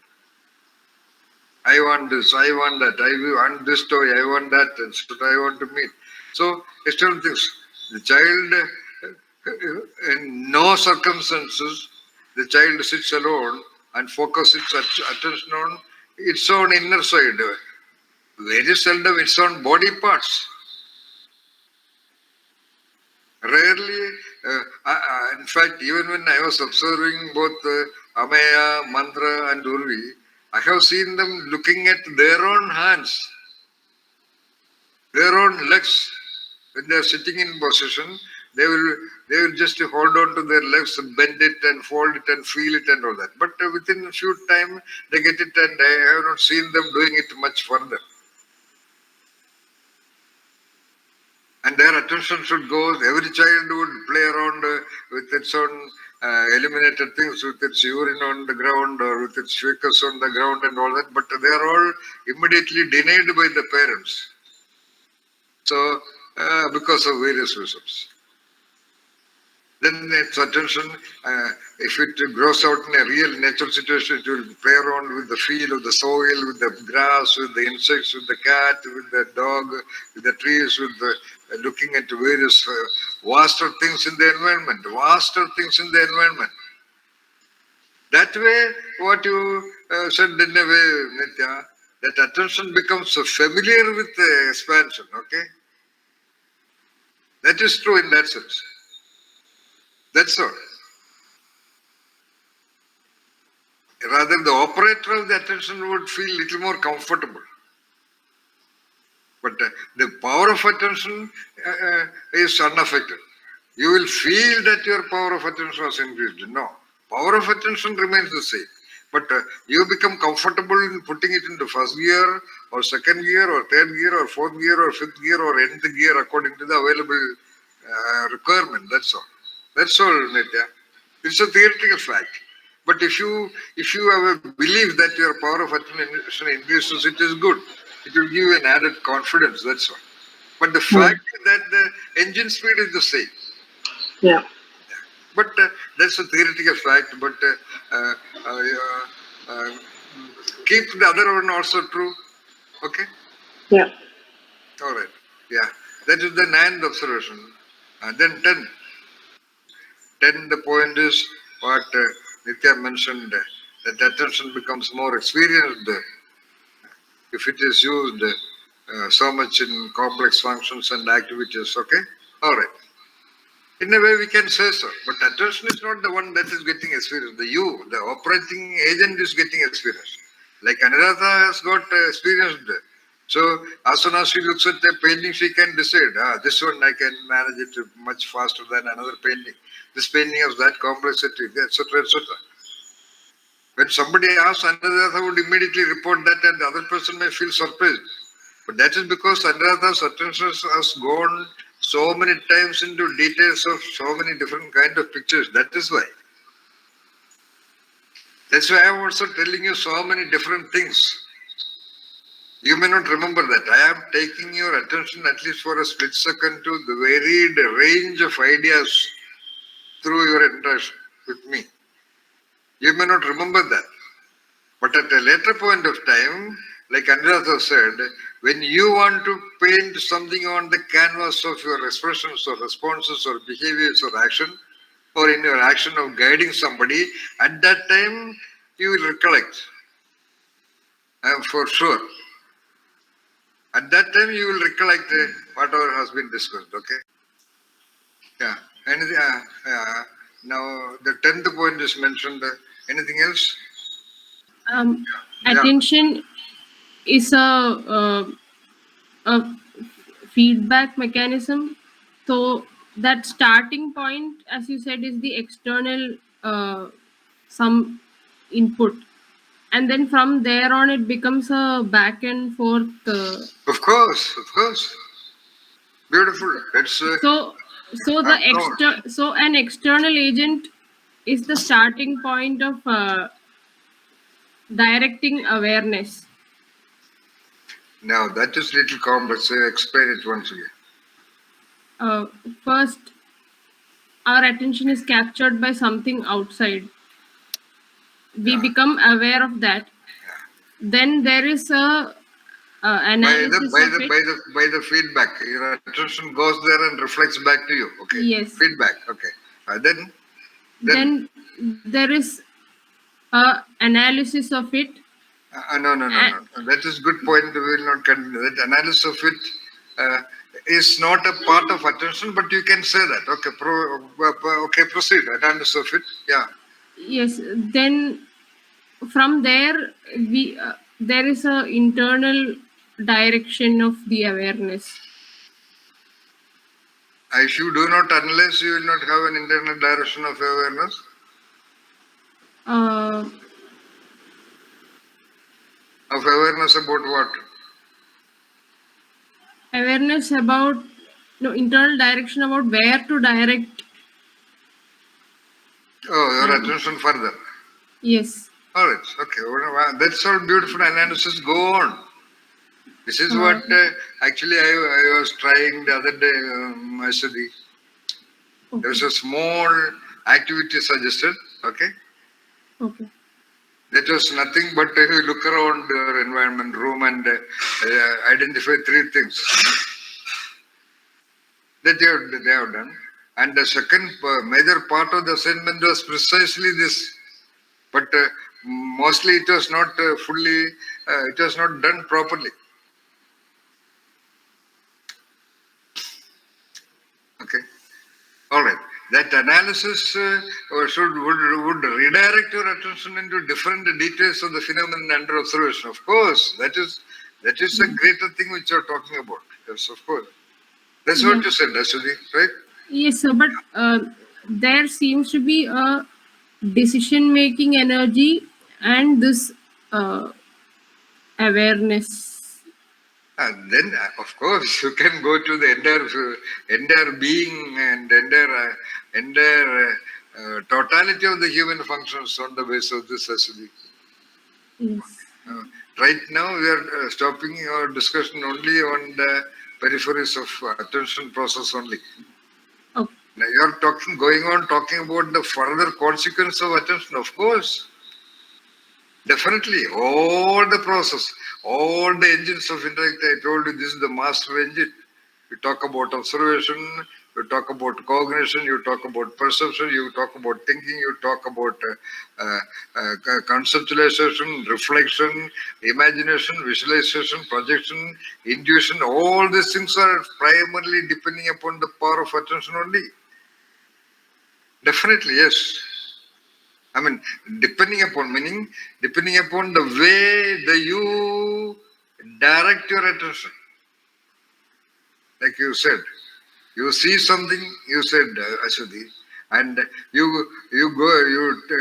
I want this, I want that, I want this toy, I want that, that's what I want to meet. So external things. The child, in no circumstances, the child sits alone and focuses its attention on its own inner side. Very seldom its own body parts. Rarely, in fact, even when I was observing both Amaya, Mantra and Urvi, I have seen them looking at their own hands, their own legs. When they are sitting in position, they will just hold on to their legs and bend it and fold it and feel it and all that. But within a few time, they get it, and I have not seen them doing it much further. And their attention should go, every child would play around with its own eliminated things, with its urine on the ground or with its fecus on the ground and all that, but they are all immediately denied by the parents. So, because of various reasons. Then its attention, if it grows out in a real natural situation, it will play around with the feel of the soil, with the grass, with the insects, with the cat, with the dog, with the trees, with the looking at various vaster things in the environment, That way, what you said in a way, Nitya, that attention becomes familiar with the expansion, okay? That is true in that sense. That's all. Rather, the operator of the attention would feel little more comfortable. But the power of attention is unaffected. You will feel that your power of attention has increased. No, power of attention remains the same. But you become comfortable in putting it into first gear or second gear or third gear or fourth gear or fifth gear or nth gear according to the available requirement. That's all. That's all, Nitya. It's a theoretical fact. But if you have a belief that your power of attention increases, it is good. It will give you an added confidence, that's all. But the fact is that the engine speed is the same. Yeah. But that's a theoretical fact. But uh, uh, uh, keep the other one also true. Okay. Yeah. All right. Yeah. That is the ninth observation. Then 10. 10, the point is what Nitya mentioned, that attention becomes more experienced if it is used so much in complex functions and activities. Okay? All right. In a way, we can say so. But attention is not the one that is getting experience. The operating agent is getting experience. Like Anuradha has got experienced. So as soon as she looks at the painting, she can decide, this one I can manage it much faster than another painting. This painting has that complexity, etc., etc. When somebody asks, Anuradha would immediately report that, and the other person may feel surprised. But that is because Anuradha's attention has gone so many times into details of so many different kind of pictures. That is why. That's why I am also telling you so many different things. You may not remember that. I am taking your attention at least for a split second to the varied range of ideas through your interaction with me. You may not remember that. But at a later point of time, like Anuradha said, when you want to paint something on the canvas of your expressions or responses or behaviors or action, or in your action of guiding somebody, at that time you will recollect. For sure. At that time you will recollect whatever has been discussed. Okay. Yeah. Anything? Now the 10th point is mentioned. Anything else? Um, Yeah. Attention is a feedback mechanism. So that starting point, as you said, is the external some input, and then from there on it becomes a back and forth. Of course. Beautiful. That's So an external agent is the starting point of directing awareness. now that is little complex. Explain it once again. First, our attention is captured by something outside. We Yeah. become aware of that. Then there is a analysis of it. By the feedback, your attention goes there and reflects back to you. Okay. Yes. Feedback. Okay. Then there is a analysis of it. No. That is good point. We will not continue that. Analysis of it is not a part of attention, but you can say that. Okay. Okay. Proceed. Analysis of it. Yeah. Yes. Then from there there is a internal direction of the awareness. If you do not analyze, you will not have an internal direction of awareness. Of awareness about what? Awareness about internal direction about where to direct. Your attention further. Yes. All right. Okay. That's all beautiful analysis. Go on. This is what actually I was trying the other day, Ashadi. Okay. There was a small activity suggested. Okay. That was nothing but you look around your environment, room, and identify 3 things that they have done. And the second major part of the assignment was precisely this. But mostly it was not fully, it was not done properly. Okay. All right. That analysis would redirect your attention into different details of the phenomenon under observation. Of course, that is a greater thing which you are talking about. Yes, of course. That's what you said, Ashwini, right? Yes, sir. But there seems to be a decision-making energy and this awareness. And then, of course, you can go to the entire being and entire totality of the human functions on the basis of this Ashwini. Yes. Right now, we are stopping our discussion only on the peripheries of attention process only. Okay. Now you're going on talking about the further consequence of attention, of course. Definitely, all the process, all the engines of intellect, I told you, this is the master engine. You talk about observation, you talk about cognition, you talk about perception, you talk about thinking, you talk about conceptualization, reflection, imagination, visualization, projection, intuition. All these things are primarily depending upon the power of attention only. Definitely, yes. I mean, depending upon, meaning depending upon the way that you direct your attention. Like you said, you see something, you said, Ashwati, and you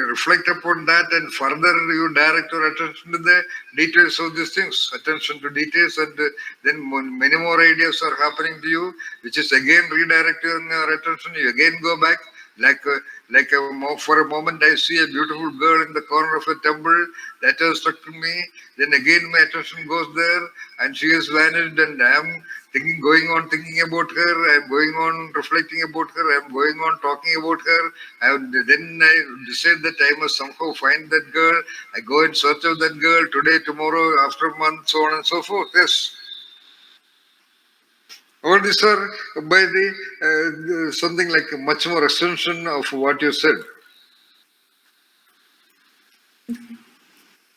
reflect upon that, and further you direct your attention to the details of these things, attention to details, and then many more ideas are happening to you, which is again redirecting your attention. You again go back, for a moment I see a beautiful girl in the corner of a temple that has struck me. Then again my attention goes there, and she has vanished, and I am going on thinking about her. I am going on reflecting about her. I am going on talking about her. Then I decide that I must somehow find that girl. I go in search of that girl today, tomorrow, after a month, so on and so forth. Yes. All these are by the something like a much more extension of what you said.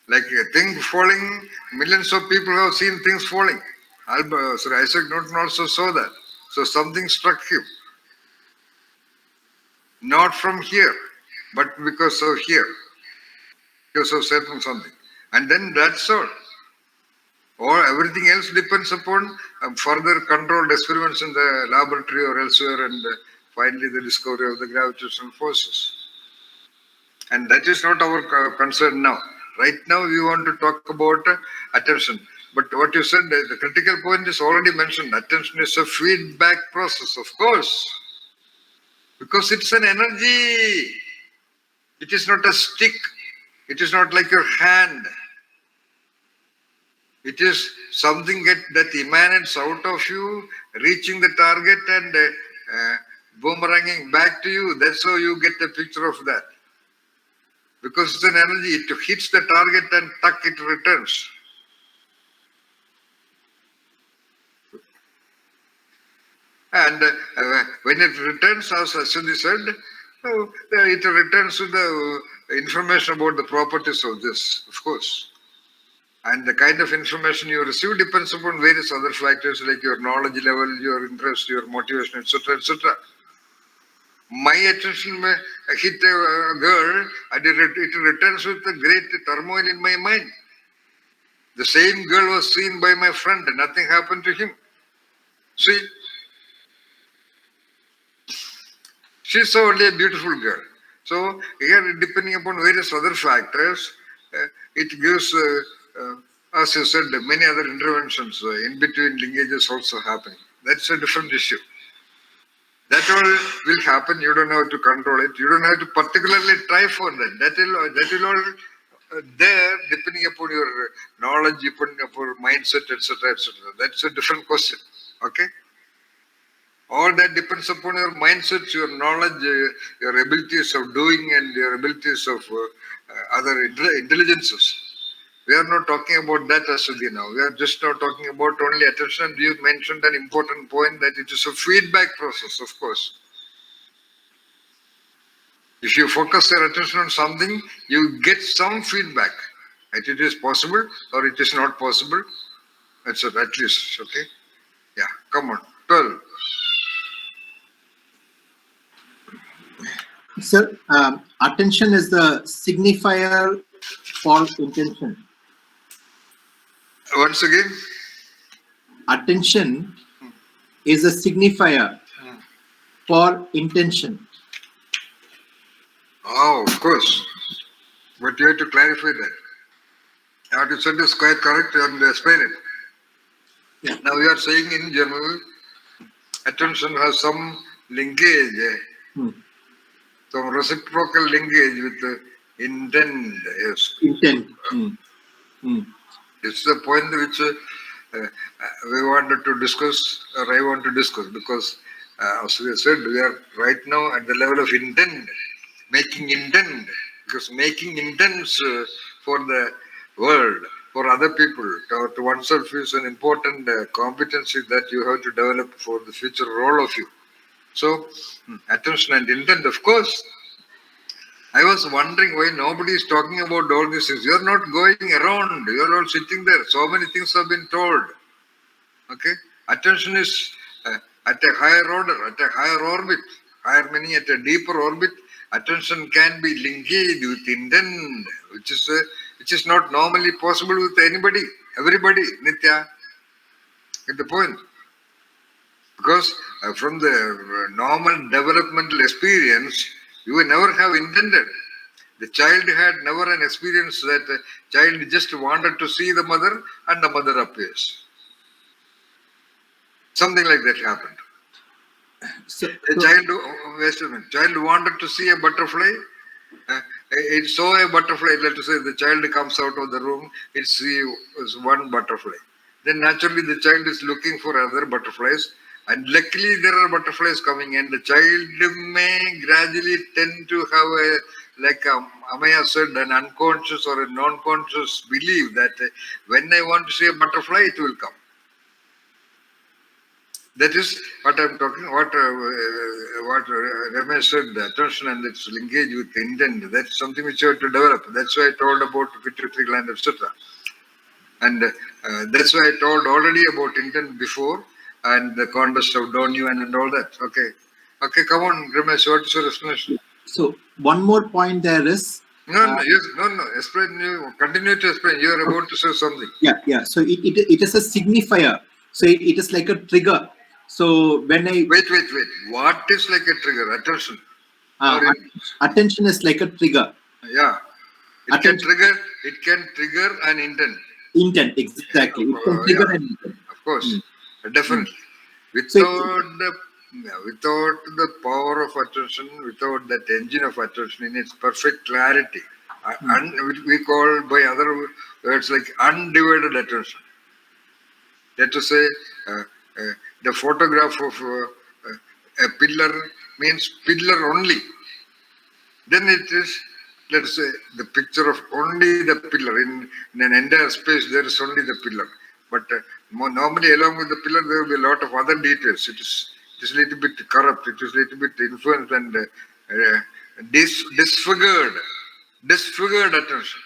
Like a thing falling, millions of people have seen things falling. Isaac Newton also saw that. So something struck him. Not from here, but because of here. Because of certain something. And then that's all. Or everything else depends upon further controlled experiments in the laboratory or elsewhere, and finally the discovery of the gravitational forces. And that is not our concern now. Right now we want to talk about attention. But what you said, the critical point is already mentioned. Attention is a feedback process, of course. Because it's an energy. It is not a stick. It is not like your hand. It is something that emanates out of you, reaching the target and boomeranging back to you. That's how you get a picture of that. Because it's an energy, it hits the target and tuck, it returns. And when it returns, as Ashwati said, it returns with the information about the properties of this, of course. And the kind of information you receive depends upon various other factors like your knowledge level, your interest, your motivation, etc., etc. My attention hit a girl, and it returns with a great turmoil in my mind. The same girl was seen by my friend, and nothing happened to him. See, she saw only a beautiful girl. So here, depending upon various other factors, it gives, as you said, many other interventions in between linkages also happening. That's a different issue. That all will happen. You don't have to control it. You don't have to particularly try for that. That will all there, depending upon your knowledge, depending upon your mindset, etc., etc. That's a different question. Okay. All that depends upon your mindset, your knowledge, your abilities of doing, and your abilities of other intelligences. We are not talking about that, Ashwati, now. We are just now talking about only attention. You mentioned an important point that it is a feedback process, of course. If you focus your attention on something, you get some feedback. That it is possible or it is not possible. That's at least, okay? Yeah, come on. 12. Sir, attention is the signifier for intention. Once again? Attention is a signifier for intention. Oh, of course. But you have to clarify that. What you said is quite correct. You have to explain it. Yeah. Now you are saying in general, attention has some linkage, some reciprocal linkage with intent. Yes. Intent. It's the point which we wanted to discuss, or I want to discuss, because as we said, we are right now at the level of intent, making intent, because making intents for the world, for other people, to oneself is an important competency that you have to develop for the future role of you. So, attention and intent, of course. I was wondering why nobody is talking about all these things. You are not going around. You are all sitting there. So many things have been told. Okay? Attention is at a higher order, at a higher orbit. Higher meaning at a deeper orbit. Attention can be linked with intent, which is not normally possible with anybody, everybody. Nitya, get the point? Because from the normal developmental experience, you will never have intended. The child had never an experience that the child just wanted to see the mother and the mother appears. Something like that happened. So, A child wanted to see a butterfly. It saw a butterfly. Let us say the child comes out of the room. It sees one butterfly. Then naturally the child is looking for other butterflies. And luckily there are butterflies coming, and the child may gradually tend to have a, like Amaya said, an unconscious or a non-conscious belief that when I want to see a butterfly, it will come. That is what I'm talking. What Ramesh said, the attention and its linkage with intent. That's something which you have to develop. That's why I told about Pituitary Gland, etc. And that's why I told already about intent before, and the context of Donyuan and all that. Okay, come on, Ramesh, what is your explanation? so one more point there is. No, explain, you continue to explain. You are about to say something. Yeah. So it is a signifier. So it is like a trigger. So when I Wait. What is like a trigger? Attention. attention is like a trigger. Yeah. It can trigger an intent. Intent, exactly. It can trigger an intent. Of course, definitely. Without the power of attention, without that engine of attention in its perfect clarity, we call by other words like undivided attention. Let us say the photograph of a pillar means pillar only. Then it is, let us say, the picture of only the pillar. In an entire space, there is only the pillar. But normally, along with the pillar, there will be a lot of other details. It is a little bit corrupt. It is a little bit influenced and disfigured attention.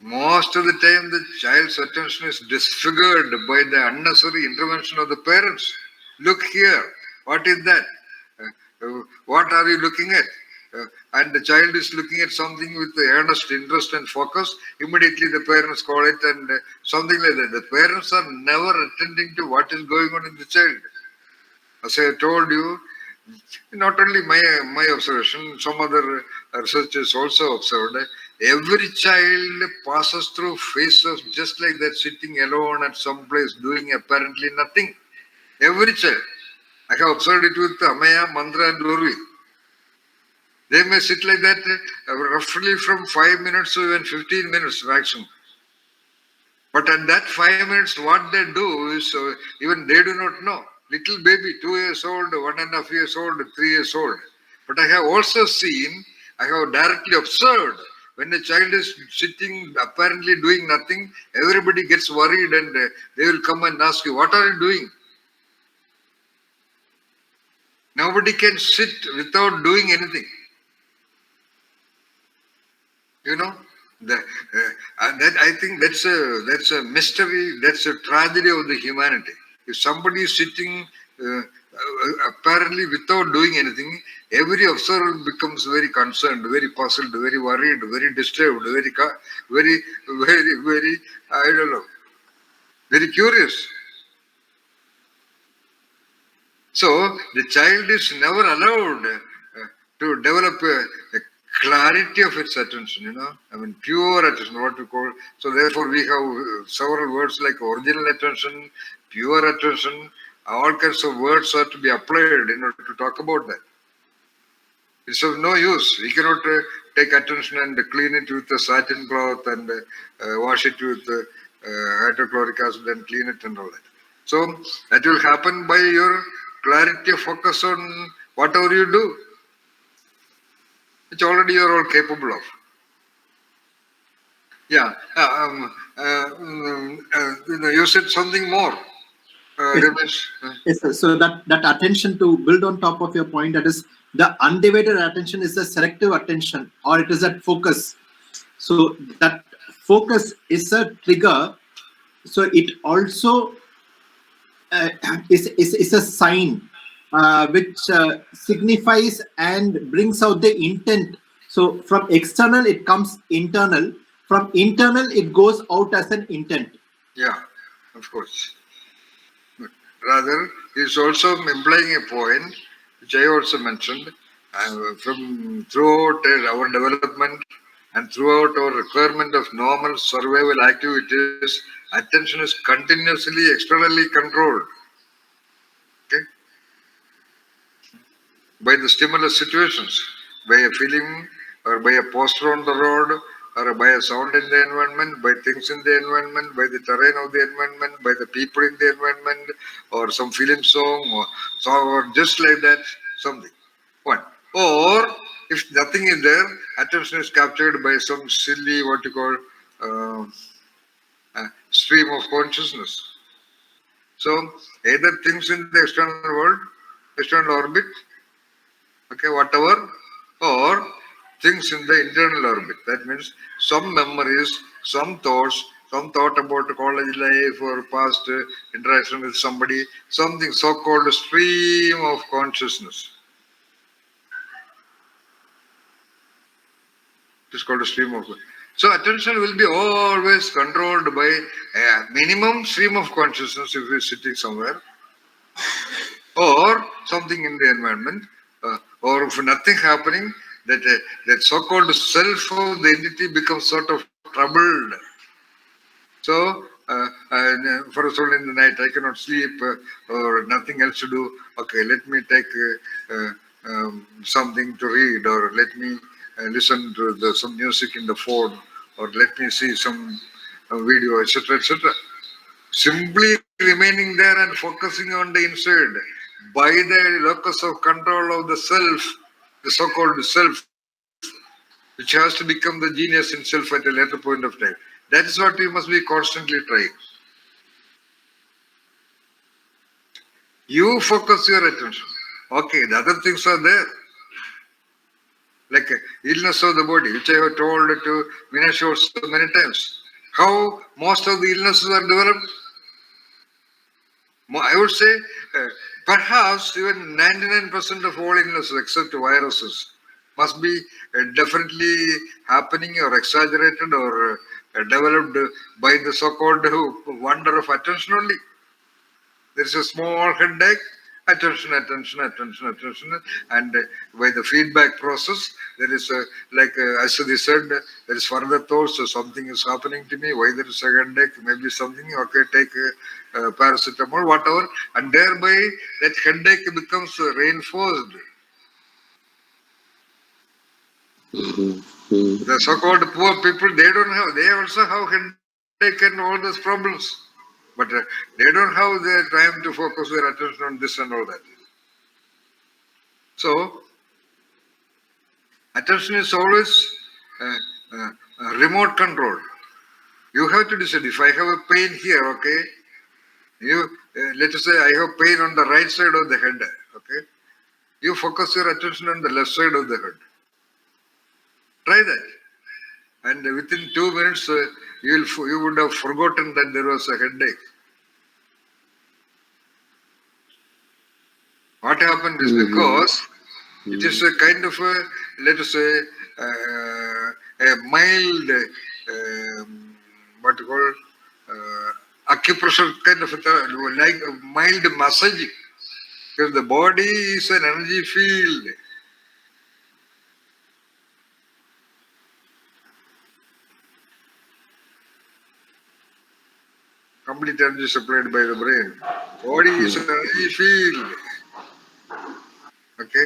Most of the time, the child's attention is disfigured by the unnecessary intervention of the parents. Look here. What is that? What are you looking at? And the child is looking at something with earnest interest and focus. Immediately the parents call it and something like that. The parents are never attending to what is going on in the child. As I told you, not only my observation, some other researchers also observed, every child passes through phases just like that, sitting alone at some place doing apparently nothing. Every child. I have observed it with Amaya, Mandra and Urvi. They may sit like that roughly from 5 minutes to even 15 minutes maximum. But at that 5 minutes, what they do is, even they do not know. Little baby, 2 years old, 1.5 years old, 3 years old. But I have also seen, I have directly observed, when the child is sitting apparently doing nothing, everybody gets worried and they will come and ask you, what are you doing? Nobody can sit without doing anything. You know, that I think that's a mystery, that's a tragedy of the humanity. If somebody is sitting apparently without doing anything, every observer becomes very concerned, very puzzled, very worried, very disturbed, very, I don't know, very curious. So the child is never allowed to develop a clarity of its attention, I mean, pure attention, what we call. So therefore we have several words like original attention, pure attention, all kinds of words are to be applied in order to talk about that. It's of no use. We cannot take attention and clean it with a satin cloth and wash it with hydrochloric acid and clean it and all that. So that will happen by your clarity of focus on whatever you do, which already you are all capable of. Yeah. You said something more. Ramesh. Yes, so that attention to build on top of your point, that is the undivided attention is a selective attention, or it is that focus. So that focus is a trigger. So it also is a sign which signifies and brings out the intent. So from external it comes internal. From internal it goes out as an intent. Yeah, of course. Rather, it's also implying a point which I also mentioned from throughout our development and throughout our requirement of normal survival activities, attention is continuously externally controlled. Okay? By the stimulus situations, by a feeling or by a poster on the road or by a sound in the environment, by things in the environment, by the terrain of the environment, by the people in the environment, or some film song or just like that, something. One. Or if nothing is there, attention is captured by some silly, what you call, stream of consciousness. So either things in the external world, external orbit, okay, whatever, or things in the internal orbit. That means some memories, some thoughts, some thought about college life or past interaction with somebody, something so-called stream of consciousness. It is called a stream of. So attention will be always controlled by a minimum stream of consciousness if we are sitting somewhere, or something in the environment, or if nothing happening, that so-called self of the entity becomes sort of troubled. So, for example, in the night, I cannot sleep or nothing else to do. Okay, let me take something to read, or let me listen to some music in the phone, or let me see some video, etc., etc. Simply remaining there and focusing on the inside by the locus of control of the self, the so-called self, which has to become the genius itself at a later point of time. That is what we must be constantly trying. You focus your attention. Okay, the other things are there. Like illness of the body, which I have told to Minash also many times. How most of the illnesses are developed? I would say perhaps even 99% of all illnesses except viruses must be definitely happening or exaggerated or developed by the so-called wonder of attention only. There is a small headache, attention, attention, attention, attention, and by the feedback process, there is like Asadi said, there is further thoughts, so something is happening to me, why there is a headache, maybe something, okay, take paracetamol, whatever, and thereby that headache becomes reinforced. The so-called poor people, they also have headache and all those problems. But they don't have the time to focus their attention on this and all that. So, attention is always remote control. You have to decide, if I have a pain here, okay, you let us say I have pain on the right side of the head, okay, you focus your attention on the left side of the head. Try that. And within 2 minutes, you would have forgotten that there was a headache. What happened is because it is a kind of a, let us say, a mild, what you call, acupressure kind of like a mild massaging. Because the body is an energy field. Complete energy supplied by the brain. Body is an energy field. Okay?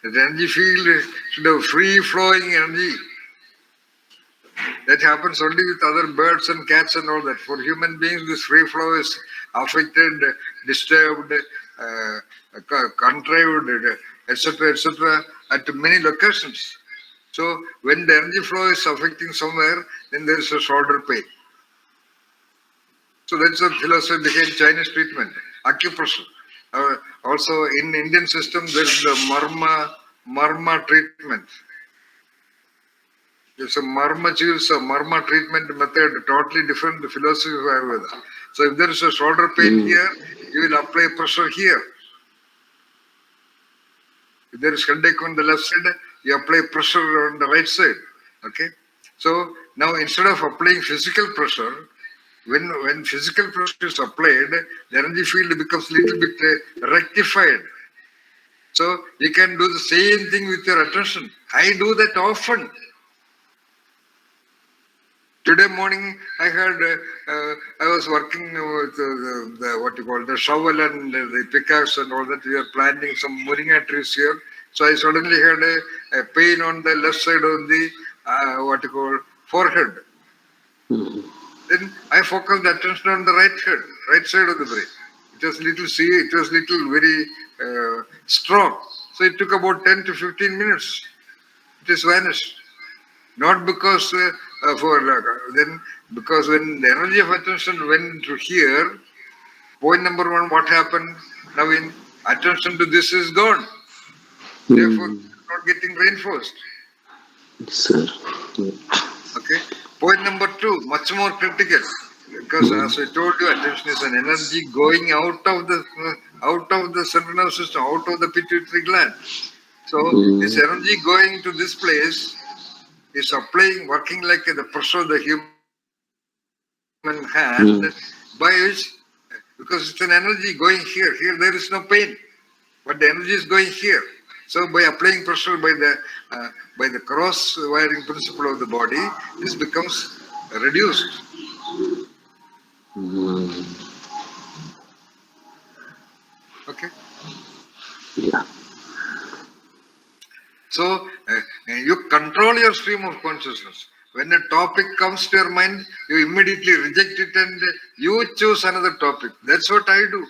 The energy field should have free flowing energy. That happens only with other birds and cats and all that. For human beings, this free flow is affected, disturbed, contrived, etc., at many locations. So when the energy flow is affecting somewhere, then there is a shoulder pain. So that's the philosophy behind Chinese treatment, acupressure. Also in Indian system, there is the marma treatment. It's a marma chikitsa, marma treatment method, totally different philosophy of Ayurveda. So if there is a shoulder pain here, you will apply pressure here. If there is headache on the left side, you apply pressure on the right side. Okay. So now instead of applying physical pressure, when physical pressure is applied, the energy field becomes little bit rectified. So you can do the same thing with your attention. I do that often. Today morning, I heard I was working with the what you call the shovel and the pickaxe and all that. We are planting some moringa trees here. So I suddenly had a pain on the left side of the what you call forehead. Then I focused the attention on the right side of the brain. It was little very strong. So it took about 10 to 15 minutes. It is vanished. Not because because when the energy of attention went to here, point number one, what happened? Now in attention to this is gone. Therefore, not getting reinforced. Sir. Okay. Point number two, much more critical, because as I told you, attention is an energy going out of the central nervous system, out of the pituitary gland. So this energy going to this place is working like the pressure of the human hand, by which, because it's an energy going here. Here there is no pain, but the energy is going here. So by applying pressure by the cross wiring principle of the body, this becomes reduced. Okay. Yeah. So you control your stream of consciousness. When a topic comes to your mind, you immediately reject it and you choose another topic. That's what I do.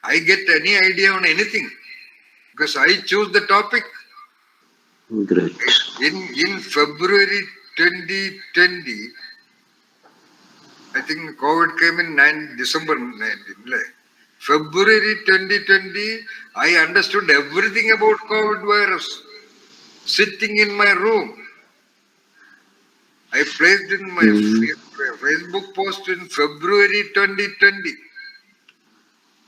I get any idea on anything because I choose the topic. Great. In February 2020, I think COVID came in December 19. February 2020, I understood everything about COVID virus. Sitting in my room, I placed in my Facebook post in February 2020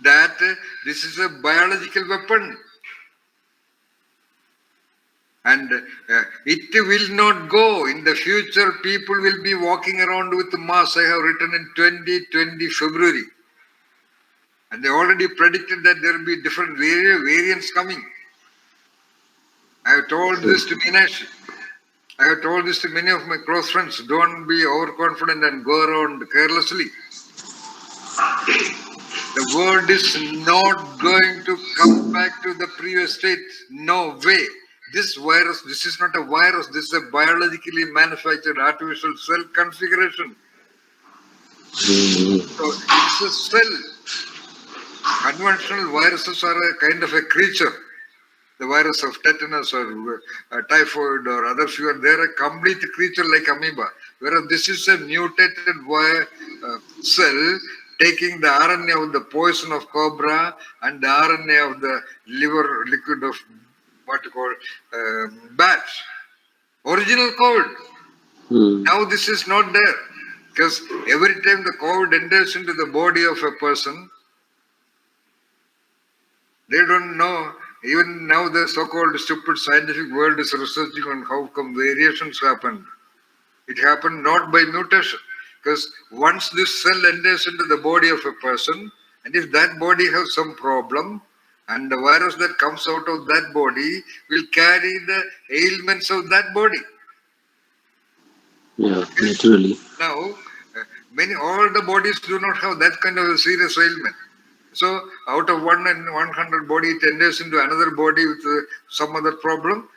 that this is a biological weapon and it will not go. In the future, people will be walking around with masks. I have written in 2020 February. And they already predicted that there will be different variants coming. I have told this to Meenakshi. I have told this to many of my close friends. Don't be overconfident and go around carelessly. The world is not going to come back to the previous state. No way. This virus, this is not a virus. This is a biologically manufactured artificial cell configuration. So it's a cell. Conventional viruses are a kind of a creature. The virus of tetanus or typhoid or other fever, they're a complete creature like amoeba. Whereas this is a mutated cell taking the RNA of the poison of cobra and the RNA of the liver liquid of what you call bat. Original COVID. Now this is not there. Because every time the COVID enters into the body of a person, they don't know. Even now the so-called stupid scientific world is researching on how come variations happened. It happened not by mutation. Because once this cell enters into the body of a person, and if that body has some problem, and the virus that comes out of that body will carry the ailments of that body. Yeah, naturally. Now, all the bodies do not have that kind of a serious ailment. So, out of 1 in 100 body, it enters into another body with some other problem.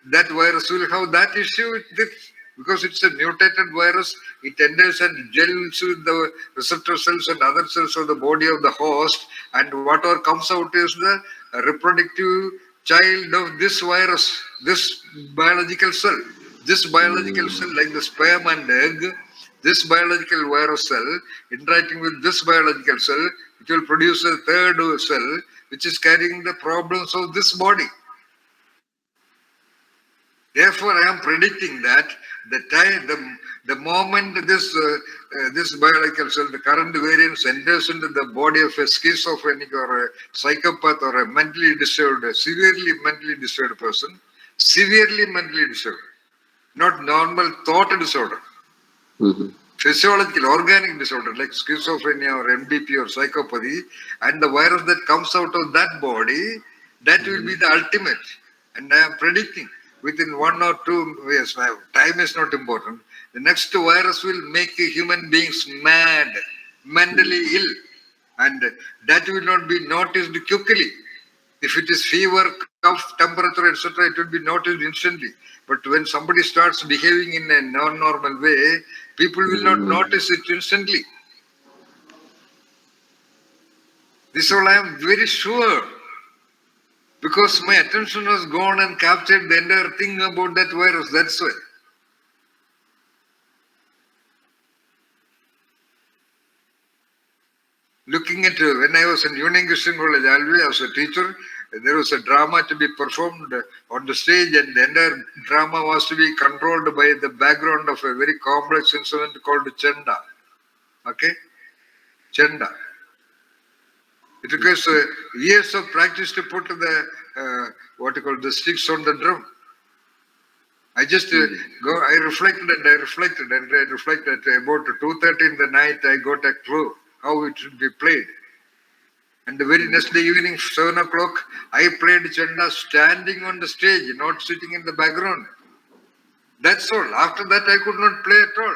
That virus will have that issue with this. because it's a mutated virus. It enters and gels with the receptor cells and other cells of the body of the host, and whatever comes out is the reproductive child of this virus, this biological cell. This biological cell, like the sperm and egg, this biological virus cell interacting with this biological cell, it will produce a third cell which is carrying the problems of this body. Therefore, I am predicting that the moment this biological cell, the current variance enters into the body of a schizophrenic or a psychopath or a mentally disturbed, a severely mentally disturbed person, severely mentally disturbed, not normal thought disorder, physiological, organic disorder like schizophrenia or MDP or psychopathy, and the virus that comes out of that body, that will be the ultimate. And I am predicting within 1 or 2 years, time is not important, the next virus will make human beings mad, mentally ill, and that will not be noticed quickly. If it is fever, cough, temperature, etc., it will be noticed instantly. But when somebody starts behaving in a non-normal way, people will not notice it instantly. This all I am very sure. Because my attention was gone and captured the entire thing about that virus, that's why. Looking at, when I was in Union Christian College, Alvi, I was a teacher, there was a drama to be performed on the stage, and the entire drama was to be controlled by the background of a very complex instrument called Chenda. Okay? Chenda. It requires years of practice to put the, the sticks on the drum. I just I reflected and I reflected and I reflected. About 2:30 in the night, I got a clue how it should be played. And the very next day evening, 7 o'clock, I played Chenda standing on the stage, not sitting in the background. That's all. After that, I could not play at all.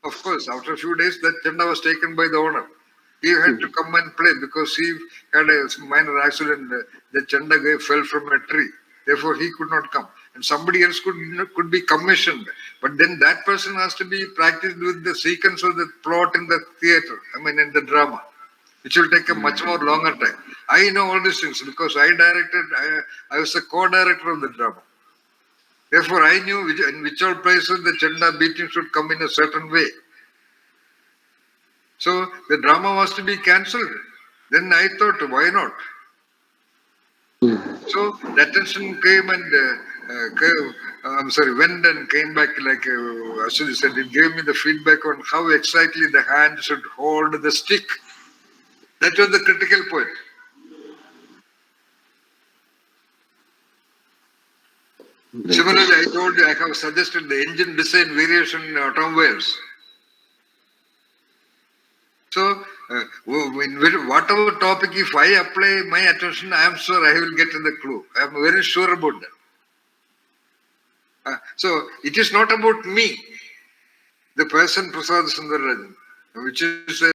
Of course, after a few days, that Chenda was taken by the owner. He had to come and play because he had a minor accident. The Chenda guy fell from a tree. Therefore, he could not come. And somebody else could be commissioned. But then that person has to be practiced with the sequence of the plot in the theater, in the drama. Which will take a much more longer time. I know all these things because I was a co-director of the drama. Therefore, I knew in which all places the Chenda beating should come in a certain way. So the drama was to be cancelled. Then I thought, why not? So the attention came and went and came back like Ashwini said. It gave me the feedback on how exactly the hand should hold the stick. That was the critical point. Similarly, I told you I have suggested the engine design variation in automobiles. So, in whatever topic, if I apply my attention, I am sure I will get the clue. I am very sure about that. So, it is not about me, the person Prasad Sundararajan, which is a